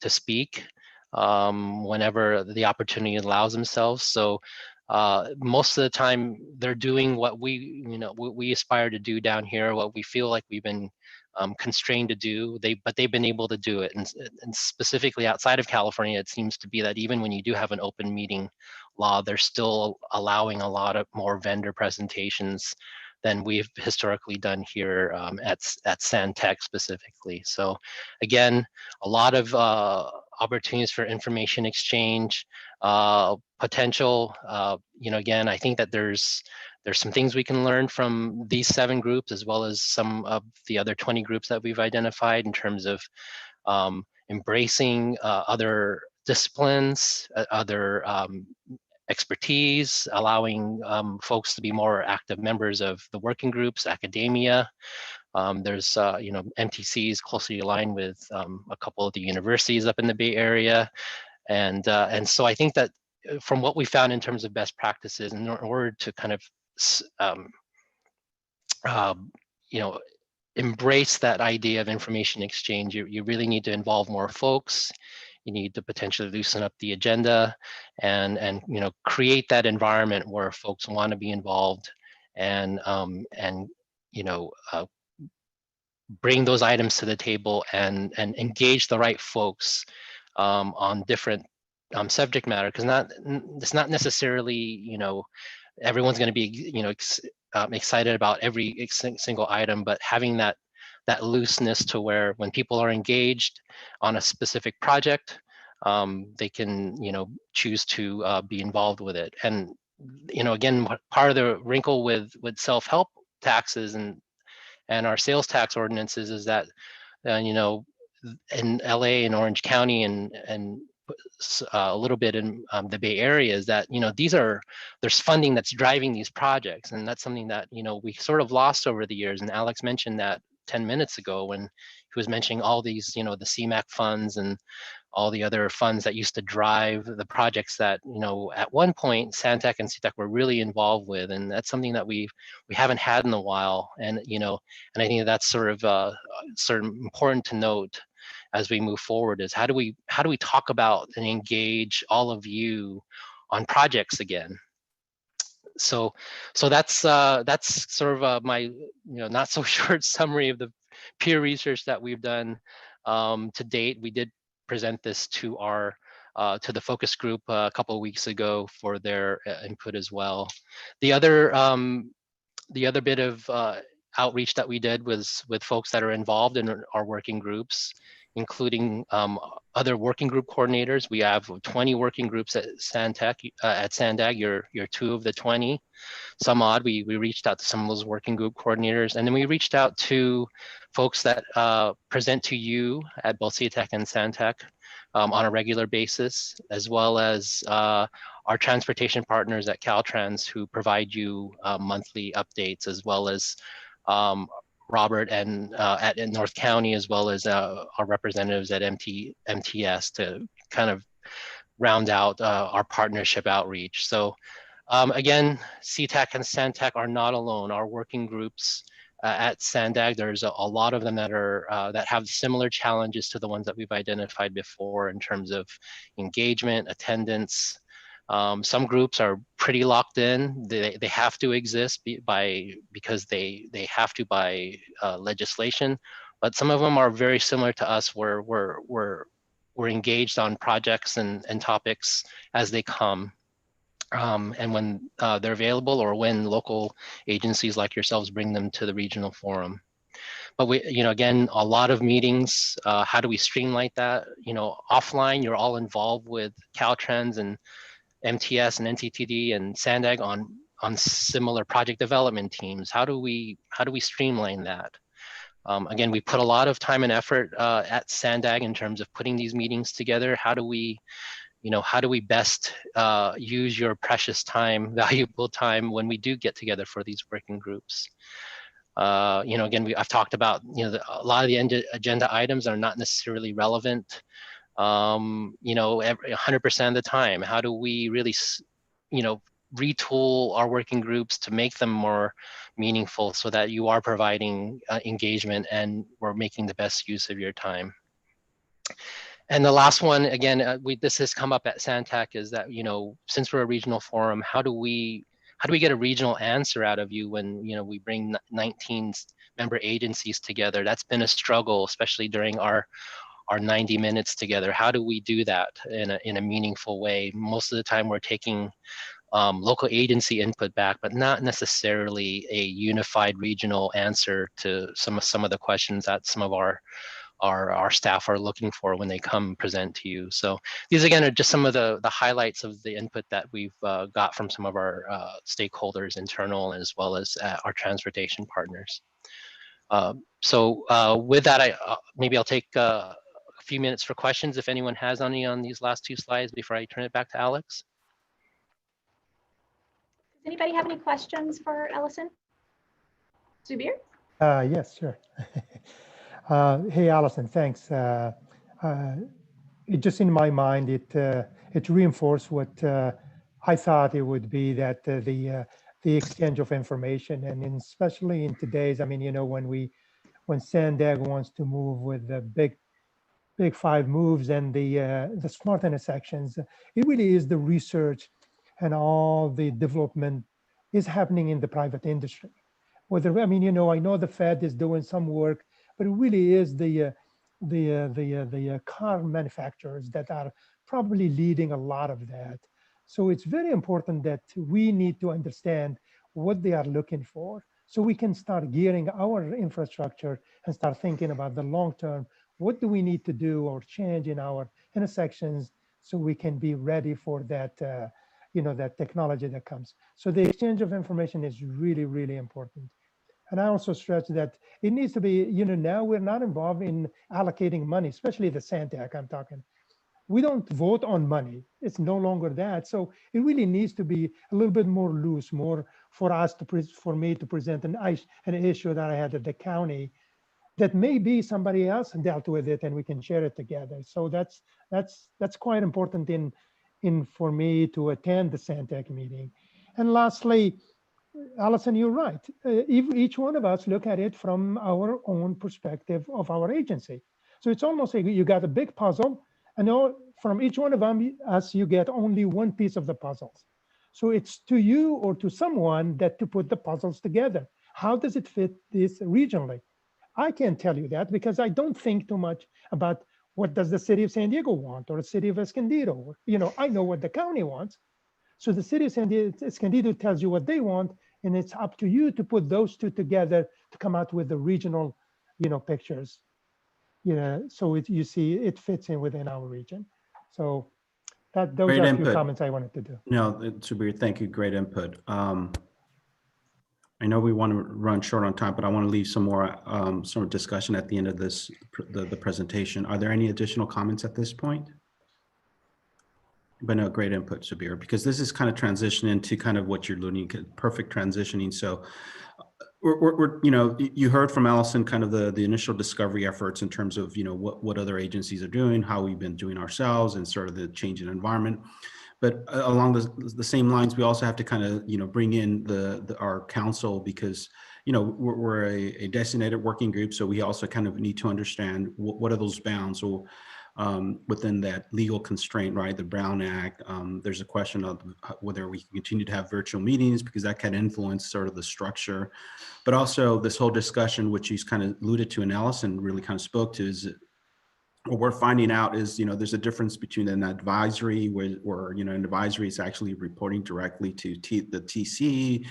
speak whenever the opportunity allows themselves. So most of the time they're doing what we aspire to do down here, what we feel like we've been constrained to do, but they've been able to do it. And specifically outside of California, it seems to be that even when you do have an open meeting law, they're still allowing a lot of more vendor presentations than we've historically done here at Sandtech specifically. So again, a lot of opportunities for information exchange, potential, again, I think that there's some things we can learn from these 7 groups, as well as some of the other 20 groups that we've identified in terms of embracing other disciplines, other expertise, allowing folks to be more active members of the working groups, academia. There's, MTC is closely aligned with a couple of the universities up in the Bay Area. And so I think that from what we found in terms of best practices, in order to kind of embrace that idea of information exchange, you really need to involve more folks. You need to potentially loosen up the agenda and create that environment where folks want to be involved and bring those items to the table and engage the right folks on different subject matter, because it's not necessarily everyone's going to be excited about every single item, but having that looseness to where when people are engaged on a specific project, they can choose to be involved with it. And again, part of the wrinkle with self-help taxes and our sales tax ordinances is that in LA and Orange County and a little bit in the Bay Area, is that there's funding that's driving these projects, and that's something that we sort of lost over the years. And Alex mentioned that 10 minutes ago when he was mentioning all these the CMAQ funds and all the other funds that used to drive the projects that at one point Sandtech and CTAC were really involved with, and that's something that we haven't had in a while. And and I think that's sort of important to note as we move forward, is how do we talk about and engage all of you on projects again. So that's sort of my not so short summary of the peer research that we've done to date. We did present this to our to the focus group a couple of weeks ago for their input as well. The other bit of outreach that we did was with folks that are involved in our working groups, including other working group coordinators. We have 20 working groups at Sandtech, at Sandag. You're 2 of the 20. Some odd. We reached out to some of those working group coordinators, and then we reached out to folks that present to you at both CTAC and Sandtech on a regular basis, as well as our transportation partners at Caltrans, who provide you monthly updates, as well as Robert and at North County, as well as our representatives at MTS, to kind of round out our partnership outreach. So again, CTAC and Sandtech are not alone. Our working groups at Sandag, there's a lot of them that are that have similar challenges to the ones that we've identified before in terms of engagement, attendance. Some groups are pretty locked in. They have to exist because they have to by legislation. But some of them are very similar to us, where we're engaged on projects and topics as they come. And when they're available, or when local agencies like yourselves bring them to the regional forum. But we, again, a lot of meetings. How do we streamline that? Offline, you're all involved with Caltrans and MTS and NTTD and Sandag on similar project development teams. How do we streamline that? Again, we put a lot of time and effort at Sandag in terms of putting these meetings together. How do we best use your precious time, valuable time when we do get together for these working groups? Again, I've talked about, a lot of the agenda items are not necessarily relevant, 100% of the time. How do we really, retool our working groups to make them more meaningful so that you are providing engagement and we're making the best use of your time? And the last one, again, this has come up at Santec, is that, since we're a regional forum, how do we get a regional answer out of you when, we bring 19 member agencies together? That's been a struggle, especially during our 90 minutes together. How do we do that in a meaningful way? Most of the time we're taking local agency input back, but not necessarily a unified regional answer to some of the questions that some of our staff are looking for when they come present to you. So these again are just some of the highlights of the input that we've got from some of our stakeholders, internal as well as our transportation partners. With that, maybe I'll take a few minutes for questions if anyone has any on these last two slides before I turn it back to Alex. Does anybody have any questions for Allison? Zubir? Yes, sure. Hey, Allison, thanks. It just in my mind, it reinforced what I thought it would be, that the exchange of information, and especially in today's, when Sandag wants to move with the big 5 moves and the smart intersections, it really is the research and all the development is happening in the private industry. Whether, I know the Fed is doing some work, but it really is the car manufacturers that are probably leading a lot of that. So it's very important that we need to understand what they are looking for, so we can start gearing our infrastructure and start thinking about the long term. What do we need to do or change in our intersections so we can be ready for that, that technology that comes. So the exchange of information is really, really important. And I also stress that it needs to be, now we're not involved in allocating money, especially the Santec I'm talking. We don't vote on money. It's no longer that. So it really needs to be a little bit more loose, more for us for me to present an issue that I had at the county that maybe somebody else dealt with it and we can share it together. So that's quite important for me to attend the Santec meeting. And lastly, Allison, you're right. Each one of us look at it from our own perspective of our agency. So it's almost like you got a big puzzle, and from each one of us, you get only one piece of the puzzles. So it's to you or to someone that to put the puzzles together. How does it fit this regionally? I can't tell you that because I don't think too much about what does the city of San Diego want or the city of Escondido. I know what the county wants. So the city of San Diego, Escondido tells you what they want, and it's up to you to put those two together to come out with the regional, pictures. So you see it fits in within our region. So those Great are a input. few comments I wanted to do. No, Subir, thank you. Great input. I know we want to run short on time, but I want to leave some more discussion at the end of the presentation. Are there any additional comments at this point? But no, great input, Subir, because this is kind of transition into kind of what you're learning, perfect transitioning. So you heard from Allison kind of the initial discovery efforts in terms of, what other agencies are doing, how we've been doing ourselves, and sort of the changing environment. But along the same lines, we also have to kind of, bring in our council, because, we're a designated working group. So we also kind of need to understand what are those bounds. So within that legal constraint, right, the Brown Act, there's a question of whether we can continue to have virtual meetings, because that can influence sort of the structure. But also this whole discussion, which he's kind of alluded to and Allison really kind of spoke to, is what we're finding out is, there's a difference between an advisory where an advisory is actually reporting directly to the TC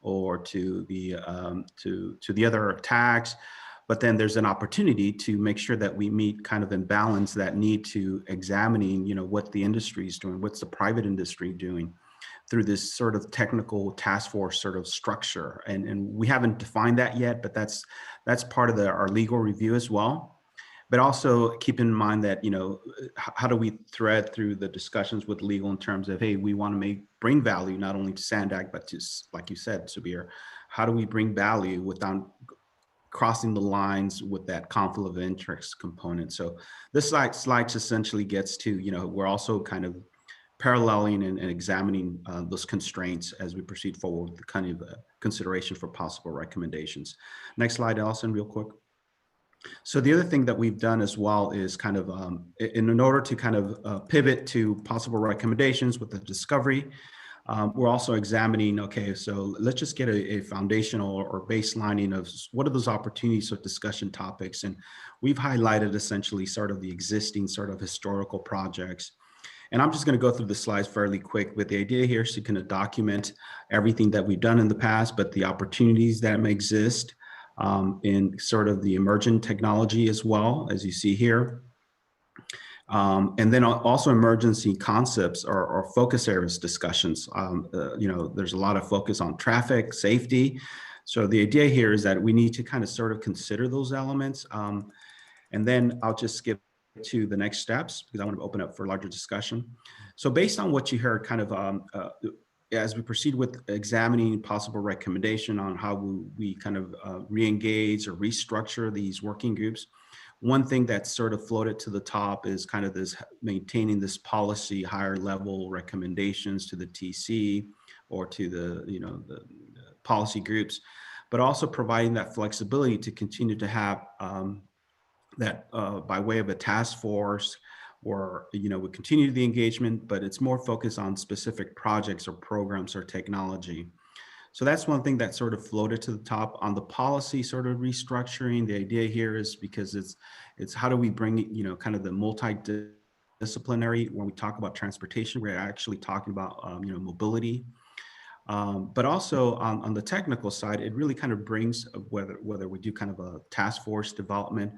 or to the other tax. But then there's an opportunity to make sure that we meet kind of in balance that need to examining, what the industry is doing, what's the private industry doing through this sort of technical task force sort of structure. And we haven't defined that yet, but that's part of our legal review as well. But also keep in mind that, how do we thread through the discussions with legal in terms of, hey, we want to bring value not only to Sandag, but to, like you said, Subir, how do we bring value without crossing the lines with that conflict of interest component? So this slide essentially gets to, we're also kind of paralleling and examining those constraints as we proceed forward with the kind of consideration for possible recommendations. Next slide, Allison, real quick. So the other thing that we've done as well is kind of in order to kind of pivot to possible recommendations with the discovery, we're also examining, okay, so let's just get a foundational or baselining of what are those opportunities or discussion topics. And we've highlighted essentially sort of the existing sort of historical projects. And I'm just going to go through the slides fairly quick, but the idea here is to kind of document everything that we've done in the past, but the opportunities that may exist in sort of the emergent technology as well, as you see here. And then also emergency concepts or focus areas discussions. There's a lot of focus on traffic, safety. So the idea here is that we need to kind of sort of consider those elements. And then I'll just skip to the next steps because I want to open up for larger discussion. So based on what you heard kind of as we proceed with examining possible recommendation on how we kind of re-engage or restructure these working groups, one thing that sort of floated to the top is kind of this maintaining this policy higher level recommendations to the TC or to the policy groups, but also providing that flexibility to continue to have that by way of a task force, or we continue the engagement, but it's more focused on specific projects or programs or technology. So that's one thing that sort of floated to the top. On the policy sort of restructuring, the idea here is because it's how do we bring kind of the multidisciplinary. When we talk about transportation, we're actually talking about mobility. But also on the technical side, it really kind of brings whether we do kind of a task force development.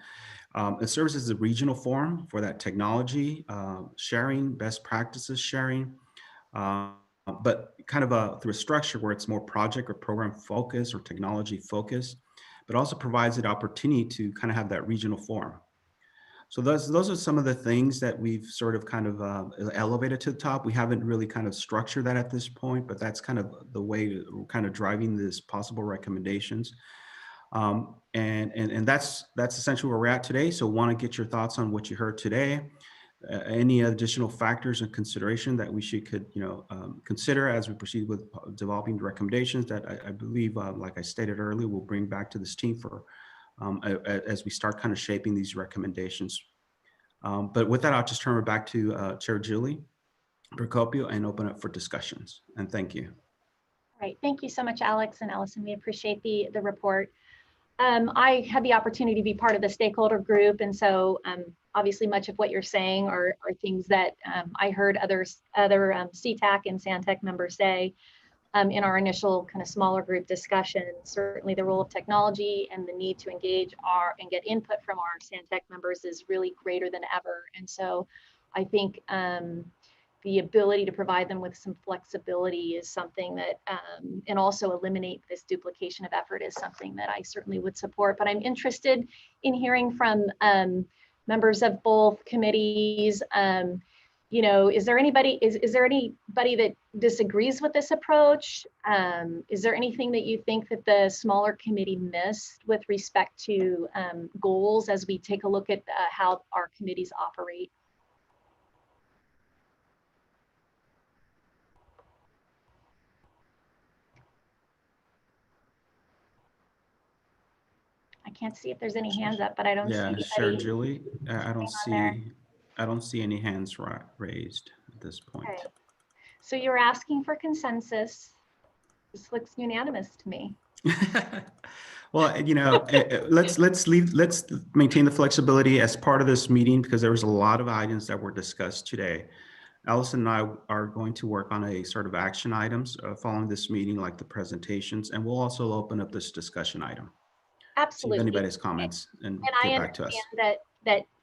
It serves as a regional forum for that technology sharing, best practices sharing, but kind of through a structure where it's more project or program focus or technology focus, but also provides an opportunity to kind of have that regional forum. So those are some of the things that we've sort of kind of elevated to the top. We haven't really kind of structured that at this point, but that's kind of the way we're kind of driving this possible recommendations. And that's essentially where we're at today. So want to get your thoughts on what you heard today. Any additional factors and consideration that we could consider as we proceed with developing the recommendations that I believe, like I stated earlier, we'll bring back to this team for as we start kind of shaping these recommendations. But with that, I'll just turn it back to Chair Julie Procopio and open up for discussions. And thank you. All right, thank you so much, Alex and Allison. We appreciate the report. I had the opportunity to be part of the stakeholder group, and so obviously much of what you're saying are things that I heard other CTAC and Santec members say in our initial kind of smaller group discussion. Certainly the role of technology and the need to engage and get input from our Santec members is really greater than ever. And so I think the ability to provide them with some flexibility is something that, and also eliminate this duplication of effort is something that I certainly would support. But I'm interested in hearing from members of both committees. Is there anybody that disagrees with this approach? Is there anything that you think that the smaller committee missed with respect to goals as we take a look at how our committees operate? I can't see if there's any hands up, but I don't see anybody. Sure, Julie. I don't see any hands raised at this point. Okay. So you're asking for consensus. This looks unanimous to me. Well, let's maintain the flexibility as part of this meeting because there was a lot of items that were discussed today. Allison and I are going to work on a sort of action items following this meeting, like the presentations, and we'll also open up this discussion item. Absolutely. if anybody has comments and I get back to us. understand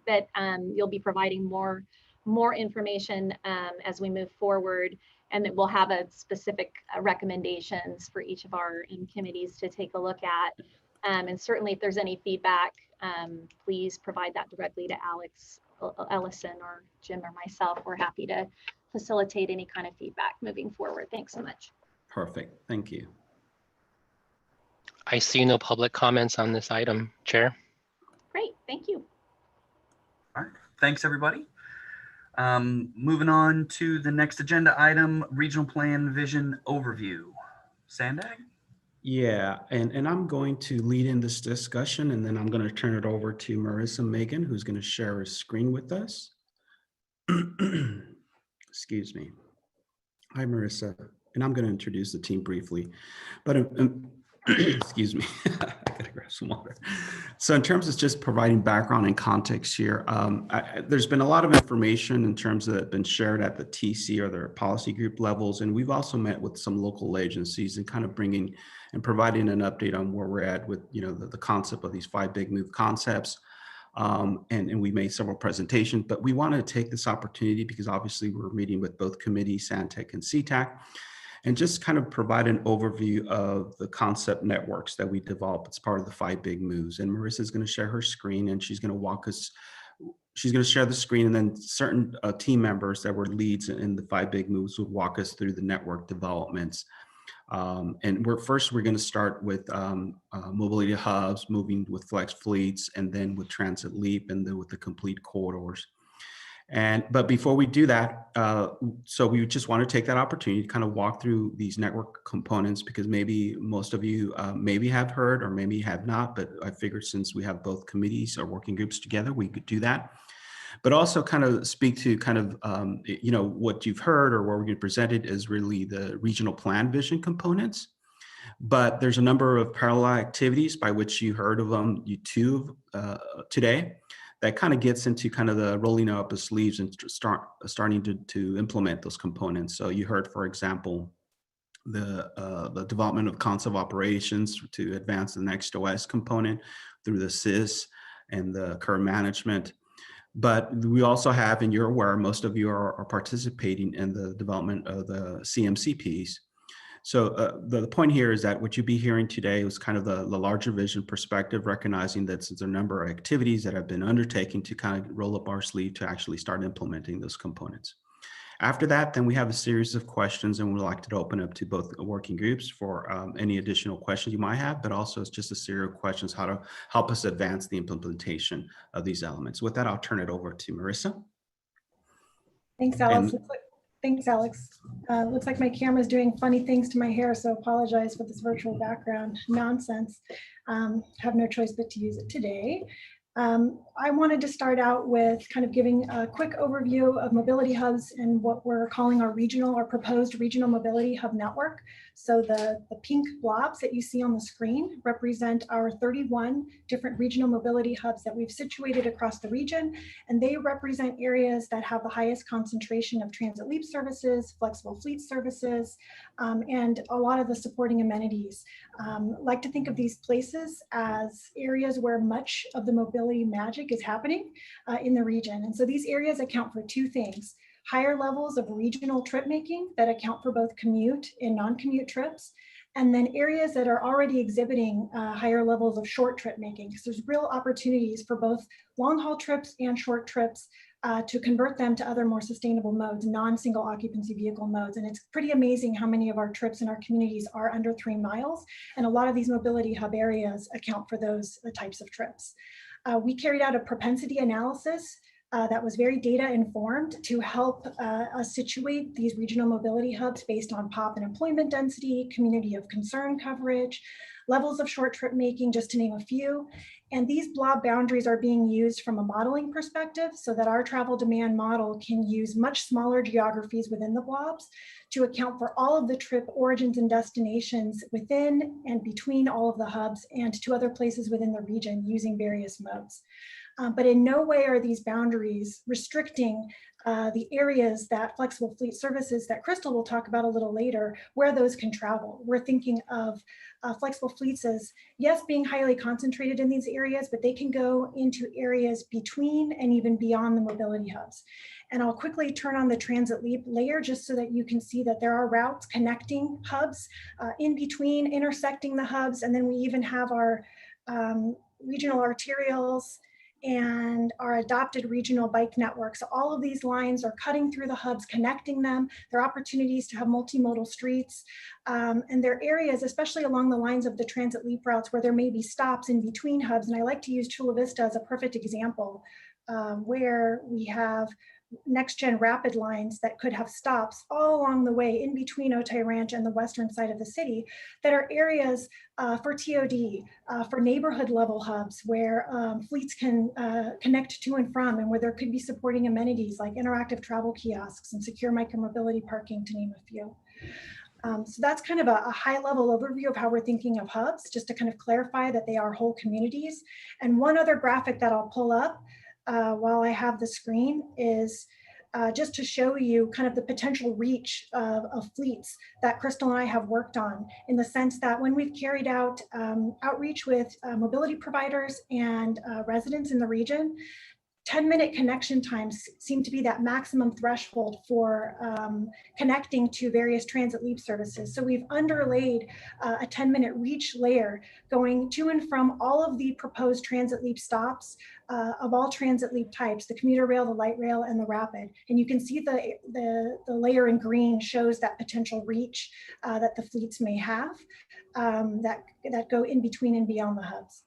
that you'll be providing more information as we move forward, and that we'll have a specific recommendations for each of our committees to take a look at. And certainly if there's any feedback, please provide that directly to Alex Ellison or Jim or myself. We're happy to facilitate any kind of feedback moving forward. Thanks so much. Perfect. Thank you. I see no public comments on this item, Chair. Great. Thank you. All right. Thanks, everybody. Moving on to the next agenda item, regional plan vision overview. Sandag? Yeah, and I'm going to lead in this discussion, and then I'm going to turn it over to Marissa Megan, who's going to share her screen with us. Excuse me. Hi, Marissa. And I'm going to introduce the team briefly, but excuse me, I gotta grab some water. So in terms of just providing background and context here, there's been a lot of information in terms of that been shared at the TC or their policy group levels. And we've also met with some local agencies and kind of bringing and providing an update on where we're at with, you know, the concept of these 5 big move concepts. And we made several presentations, but we want to take this opportunity because obviously we're meeting with both committees, Santec and CTAC, and just kind of provide an overview of the concept networks that we develop as part of the 5 big moves. And Marissa is going to share her screen and she's going to walk us, she's going to share the screen, and then certain team members that were leads in the 5 big moves would walk us through the network developments. And we're going to start with mobility hubs, moving with flex fleets, and then with transit leap, and then with the complete corridors. But before we do that, so we just want to take that opportunity to kind of walk through these network components, because maybe most of you maybe have heard or maybe have not, but I figured since we have both committees or working groups together, we could do that. But also kind of speak to kind of, you know, what you've heard or what we're going to present it is really the regional plan vision components. But there's a number of parallel activities by which you heard of them, you two today, that kind of gets into kind of the rolling up the sleeves and starting to implement those components. So you heard, for example, the development of concept operations to advance the next OS component through the SIS and the current management. But we also have, and you're aware, most of you are participating in the development of the CMCPs. So the point here is that what you'll be hearing today was kind of the larger vision perspective, recognizing that there's a number of activities that have been undertaken to kind of roll up our sleeve to actually start implementing those components. After that, then we have a series of questions, and we'd like to open up to both working groups for any additional questions you might have, but also it's just a series of questions how to help us advance the implementation of these elements. With that, I'll turn it over to Marissa. Thanks, Alex. Thanks, Alex. Looks like my camera's doing funny things to my hair, so apologize for this virtual background nonsense. Have no choice but to use it today. I wanted to start out with kind of giving a quick overview of mobility hubs and what we're calling our proposed regional mobility hub network. So the pink blobs that you see on the screen represent our 31 different regional mobility hubs that we've situated across the region, and they represent areas that have the highest concentration of transit leap services, flexible fleet services, and a lot of the supporting amenities. Like to think of these places as areas where much of the mobility magic is happening in the region. And so these areas account for 2 things: higher levels of regional trip making that account for both commute and non-commute trips, and then areas that are already exhibiting higher levels of short trip making, because there's real opportunities for both long haul trips and short trips to convert them to other more sustainable modes, non-single occupancy vehicle modes. And it's pretty amazing how many of our trips in our communities are under 3 miles. And a lot of these mobility hub areas account for those types of trips. We carried out a propensity analysis that was very data informed to help us situate these regional mobility hubs based on pop and employment density, community of concern coverage, levels of short trip making, just to name a few. And these blob boundaries are being used from a modeling perspective so that our travel demand model can use much smaller geographies within the blobs to account for all of the trip origins and destinations within and between all of the hubs and to other places within the region using various modes. But in no way are these boundaries restricting the areas that flexible fleet services that Crystal will talk about a little later, where those can travel. We're thinking of flexible fleets as, yes, being highly concentrated in these areas, but they can go into areas between and even beyond the mobility hubs. And I'll quickly turn on the Transit Leap layer just so that you can see that there are routes connecting hubs in between, intersecting the hubs. And then we even have our regional arterials and our adopted regional bike network. So all of these lines are cutting through the hubs, connecting them. There are opportunities to have multimodal streets. And there are areas, especially along the lines of the Transit Leap routes, where there may be stops in between hubs. And I like to use Chula Vista as a perfect example, where we have next-gen rapid lines that could have stops all along the way in between Otay Ranch and the western side of the city that are areas for TOD, for neighborhood level hubs where fleets can connect to and from, and where there could be supporting amenities like interactive travel kiosks and secure micromobility parking, to name a few. So that's kind of a high level overview of how we're thinking of hubs, just to kind of clarify that they are whole communities. And one other graphic that I'll pull up while I have the screen is just to show you kind of the potential reach of fleets that Crystal and I have worked on, in the sense that when we've carried out outreach with mobility providers and residents in the region, 10-minute connection times seem to be that maximum threshold for connecting to various Transit Leap services. So we've underlaid a 10-minute reach layer going to and from all of the proposed Transit Leap stops of all Transit Leap types, the commuter rail, the light rail, and the rapid. And you can see the layer in green shows that potential reach that the fleets may have that go in between and beyond the hubs.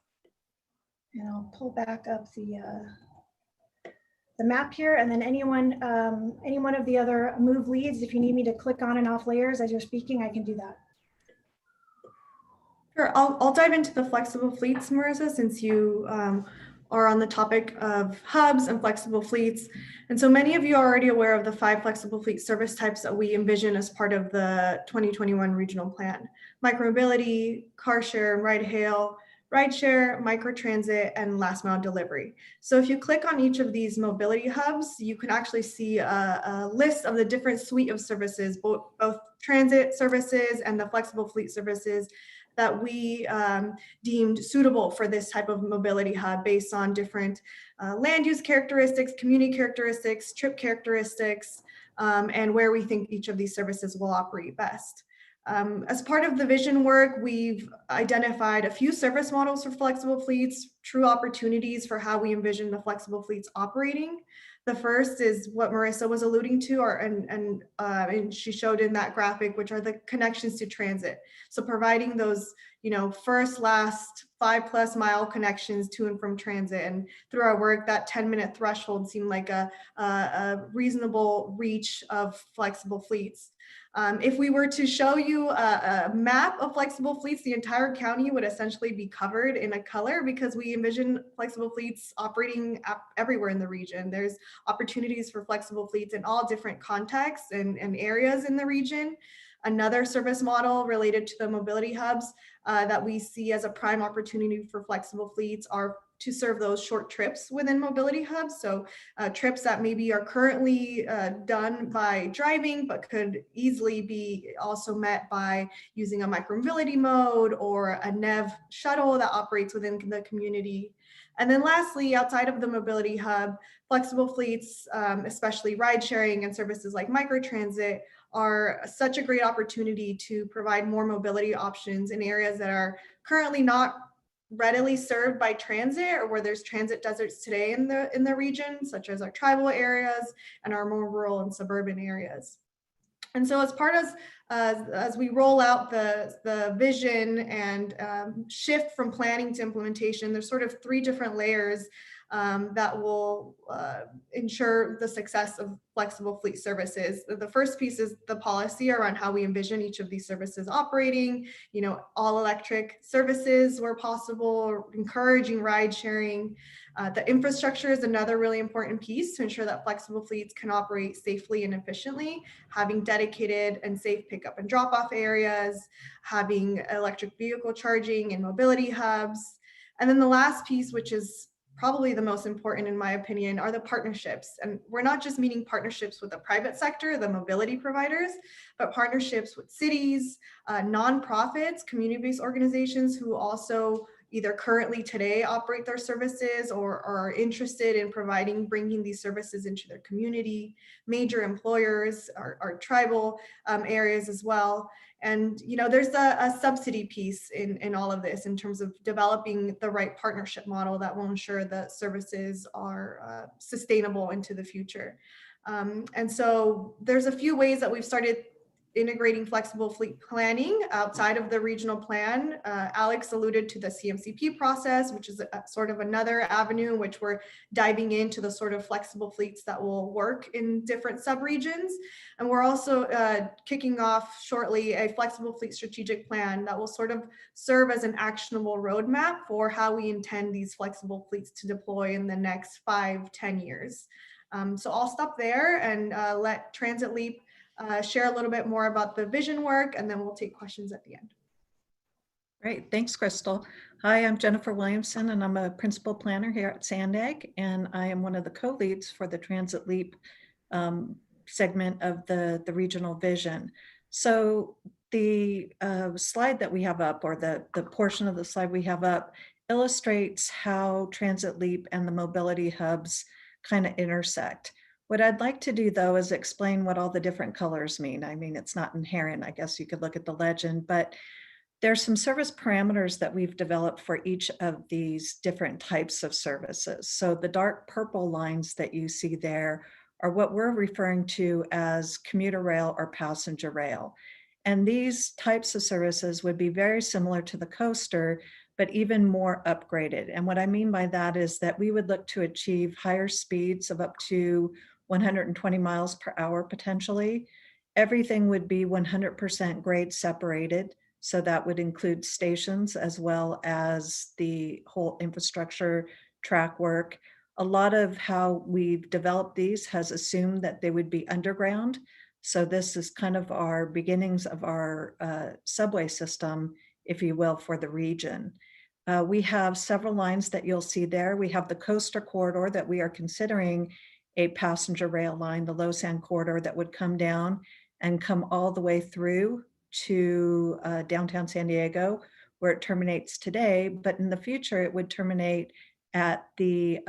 And I'll pull back up the map here, and then any one of the other move leads, if you need me to click on and off layers as you're speaking, I can do that. Sure, I'll dive into the flexible fleets, Marissa, since you are on the topic of hubs and flexible fleets. And so many of you are already aware of the 5 flexible fleet service types that we envision as part of the 2021 regional plan: micromobility, car share, ride hail, rideshare, microtransit, and last mile delivery. So if you click on each of these mobility hubs, you can actually see a list of the different suite of services, both transit services and the flexible fleet services that we deemed suitable for this type of mobility hub based on different land use characteristics, community characteristics, trip characteristics, and where we think each of these services will operate best. As part of the vision work, we've identified a few service models for flexible fleets, true opportunities for how we envision the flexible fleets operating. The first is what Marissa was alluding to, and she showed in that graphic, which are the connections to transit. So providing those, first, last 5+ mile connections to and from transit. And through our work, that 10-minute threshold seemed like a reasonable reach of flexible fleets. If we were to show you a map of flexible fleets, the entire county would essentially be covered in a color, because we envision flexible fleets operating everywhere in the region. There's opportunities for flexible fleets in all different contexts and areas in the region. Another service model related to the mobility hubs that we see as a prime opportunity for flexible fleets are to serve those short trips within mobility hubs. So trips that maybe are currently done by driving, but could easily be also met by using a micromobility mode or a NEV shuttle that operates within the community. And then lastly, outside of the mobility hub, flexible fleets, especially ride sharing and services like microtransit, are such a great opportunity to provide more mobility options in areas that are currently not readily served by transit, or where there's transit deserts today in the region, such as our tribal areas and our more rural and suburban areas. And so as part of, as we roll out the vision and shift from planning to implementation, there's sort of 3 different layers that will ensure the success of flexible fleet services. The first piece is the policy around how we envision each of these services operating, all electric services where possible, encouraging ride sharing. The infrastructure is another really important piece to ensure that flexible fleets can operate safely and efficiently, having dedicated and safe pickup and drop off areas, having electric vehicle charging and mobility hubs. And then the last piece, which is probably the most important in my opinion, are the partnerships. And we're not just meaning partnerships with the private sector, the mobility providers, but partnerships with cities, nonprofits, community-based organizations who also either currently today operate their services or are interested in bringing these services into their community, major employers, our tribal areas as well. And, you know, there's a subsidy piece in all of this in terms of developing the right partnership model that will ensure that services are sustainable into the future. And so there's a few ways that we've started integrating flexible fleet planning outside of the regional plan. Alex alluded to the CMCP process, which is sort of another avenue in which we're diving into the sort of flexible fleets that will work in different subregions. And we're also kicking off shortly a flexible fleet strategic plan that will sort of serve as an actionable roadmap for how we intend these flexible fleets to deploy in the next 5-10 years. So I'll stop there and let Transit Leap share a little bit more about the vision work, and then we'll take questions at the end. Great, thanks, Crystal. Hi, I'm Jennifer Williamson, and I'm a principal planner here at Sandag, and I am one of the co-leads for the Transit Leap segment of the regional vision. So the slide that we have up, or the portion of the slide we have up, illustrates how Transit Leap and the mobility hubs kind of intersect. What I'd like to do, though, is explain what all the different colors mean. I mean, it's not inherent. I guess you could look at the legend, but there's some service parameters that we've developed for each of these different types of services. So the dark purple lines that you see there are what we're referring to as commuter rail or passenger rail. And these types of services would be very similar to the coaster, but even more upgraded. And what I mean by that is that we would look to achieve higher speeds of up to 120 miles per hour potentially. Everything would be 100% grade separated. So that would include stations as well as the whole infrastructure track work. A lot of how we've developed these has assumed that they would be underground. So this is kind of our beginnings of our subway system, if you will, for the region. We have several lines that you'll see there. We have the coaster corridor that we are considering a passenger rail line, the Lausanne corridor, that would come down and come all the way through to downtown San Diego, where it terminates today. But in the future, it would terminate at the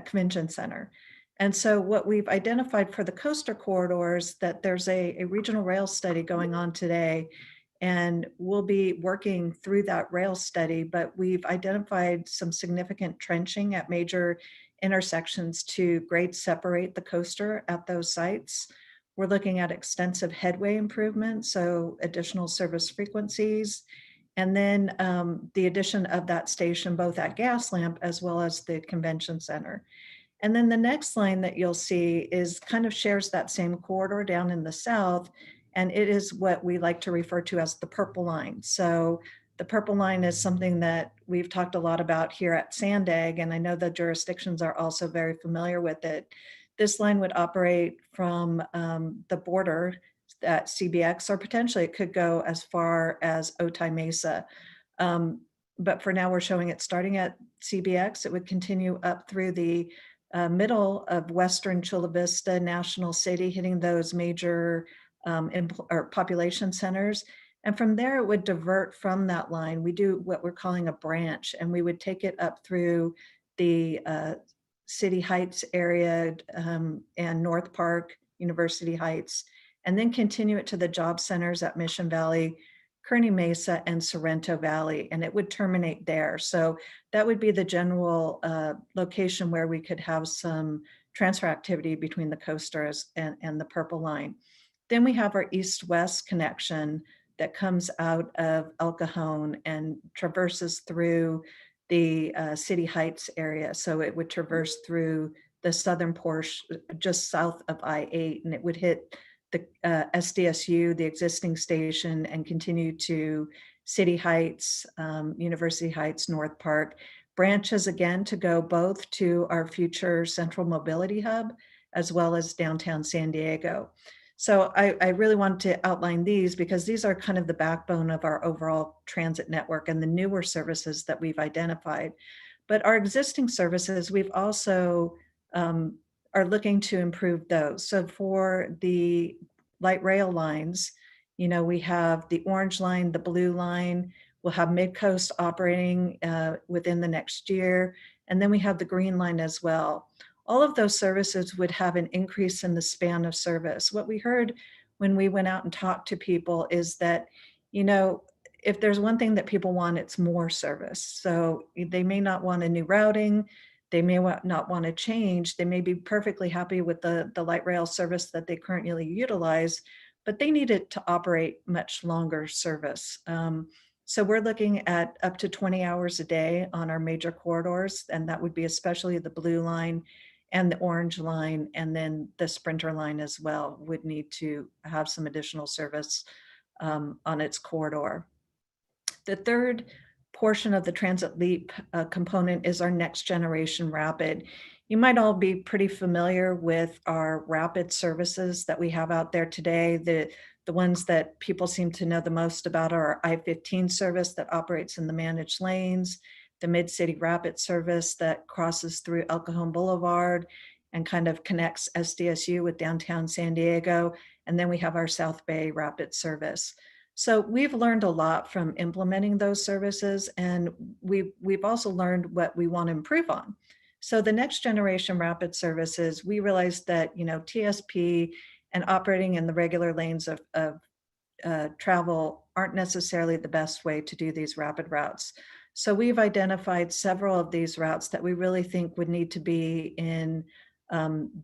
Convention Center. And so what we've identified for the coaster corridors, that there's a regional rail study going on today, and we'll be working through that rail study, but we've identified some significant trenching at major intersections to grade separate the coaster at those sites. We're looking at extensive headway improvements, so additional service frequencies, and then the addition of that station both at Gaslamp as well as the Convention Center. And then the next line that you'll see is kind of shares that same corridor down in the south, and it is what we like to refer to as the purple line. So the purple line is something that we've talked a lot about here at Sandag, and I know the jurisdictions are also very familiar with it. This line would operate from the border at CBX, or potentially it could go as far as Otay Mesa. But for now, we're showing it starting at CBX. It would continue up through the middle of Western Chula Vista National City, hitting those major population centers. And from there, it would divert from that line. We do what we're calling a branch, and we would take it up through the City Heights area and North Park, University Heights, and then continue it to the job centers at Mission Valley, Kearney Mesa, and Sorrento Valley, and it would terminate there. So that would be the general location where we could have some transfer activity between the coasters and the purple line. Then we have our east-west connection that comes out of El Cajon and traverses through the City Heights area. So it would traverse through the southern portion just south of I-8, and it would hit the SDSU, the existing station, and continue to City Heights, University Heights, North Park. Branches again to go both to our future central mobility hub as well as downtown San Diego. So I really want to outline these because these are kind of the backbone of our overall transit network and the newer services that we've identified. But our existing services, we've also are looking to improve those. So for the light rail lines, you know, we have the orange line, the blue line, we'll have Midcoast operating within the next year. And then we have the green line as well. All of those services would have an increase in the span of service. What we heard when we went out and talked to people is that, you know, if there's one thing that people want, it's more service. So they may not want a new routing, they may not want to change, they may be perfectly happy with the light rail service that they currently utilize, but they need it to operate much longer service. So we're looking at up to 20 hours a day on our major corridors, and that would be especially the blue line and the orange line, and then the Sprinter line as well would need to have some additional service on its corridor. The third portion of the Transit Leap component is our next generation rapid. You might all be pretty familiar with our rapid services that we have out there today. The ones that people seem to know the most about are our I-15 service that operates in the managed lanes, the Mid-City Rapid service that crosses through El Cajon Boulevard and kind of connects SDSU with downtown San Diego. And then we have our South Bay Rapid service. So we've learned a lot from implementing those services, and we've also learned what we want to improve on. So the next generation rapid services, we realized that, you know, TSP and operating in the regular lanes of travel aren't necessarily the best way to do these rapid routes. So we've identified several of these routes that we really think would need to be in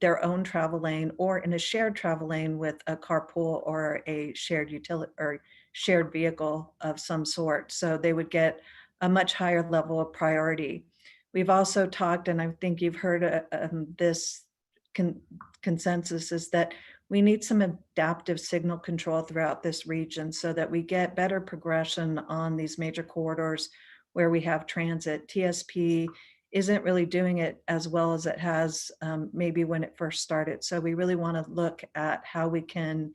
their own travel lane or in a shared travel lane with a carpool or a shared utility or shared vehicle of some sort. So they would get a much higher level of priority. We've also talked, and I think you've heard this consensus, is that we need some adaptive signal control throughout this region so that we get better progression on these major corridors where we have transit. TSP isn't really doing it as well as it has maybe when it first started. So we really want to look at how we can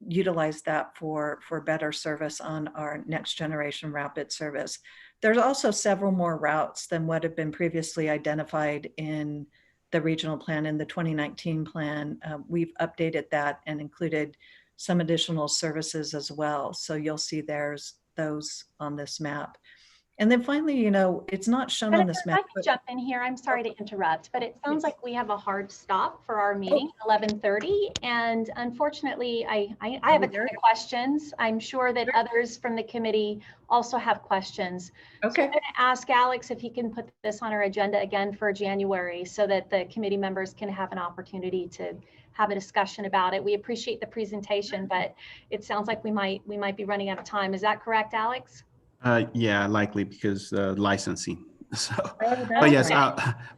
utilize that for better service on our next generation rapid service. There's also several more routes than what have been previously identified in the regional plan. In the 2019 plan, we've updated that and included some additional services as well. So you'll see those on this map. And then finally, you know, it's not shown on this map. If I could jump in here, I'm sorry to interrupt, but it sounds like we have a hard stop for our meeting, 11:30. And unfortunately, I have a ton of questions. I'm sure that others from the committee also have questions. Okay. So I'm going to ask Alex if he can put this on our agenda again for January so that the committee members can have an opportunity to have a discussion about it. We appreciate the presentation, but it sounds like we might be running out of time. Is that correct, Alex? Yeah, likely because licensing. So, but yes,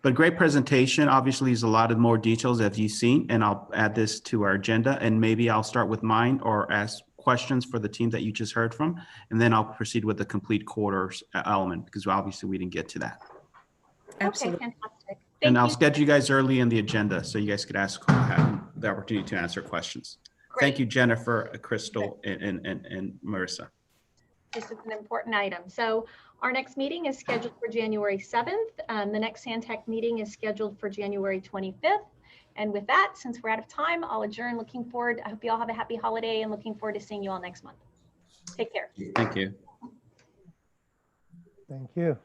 but great presentation. Obviously, there's a lot of more details as you've seen, and I'll add this to our agenda. And maybe I'll start with mine or ask questions for the team that you just heard from, and then I'll proceed with the complete quarters element because obviously we didn't get to that. Absolutely. Okay, fantastic. And I'll schedule you guys early in the agenda so you guys could have the opportunity to answer questions. Great. Thank you, Jennifer, Crystal, and Marissa. This is an important item. So our next meeting is scheduled for January 7th. The next Santec meeting is scheduled for January 25th. And with that, since we're out of time, I'll adjourn. Looking forward. I hope you all have a happy holiday and looking forward to seeing you all next month. Take care. Thank you. Thank you.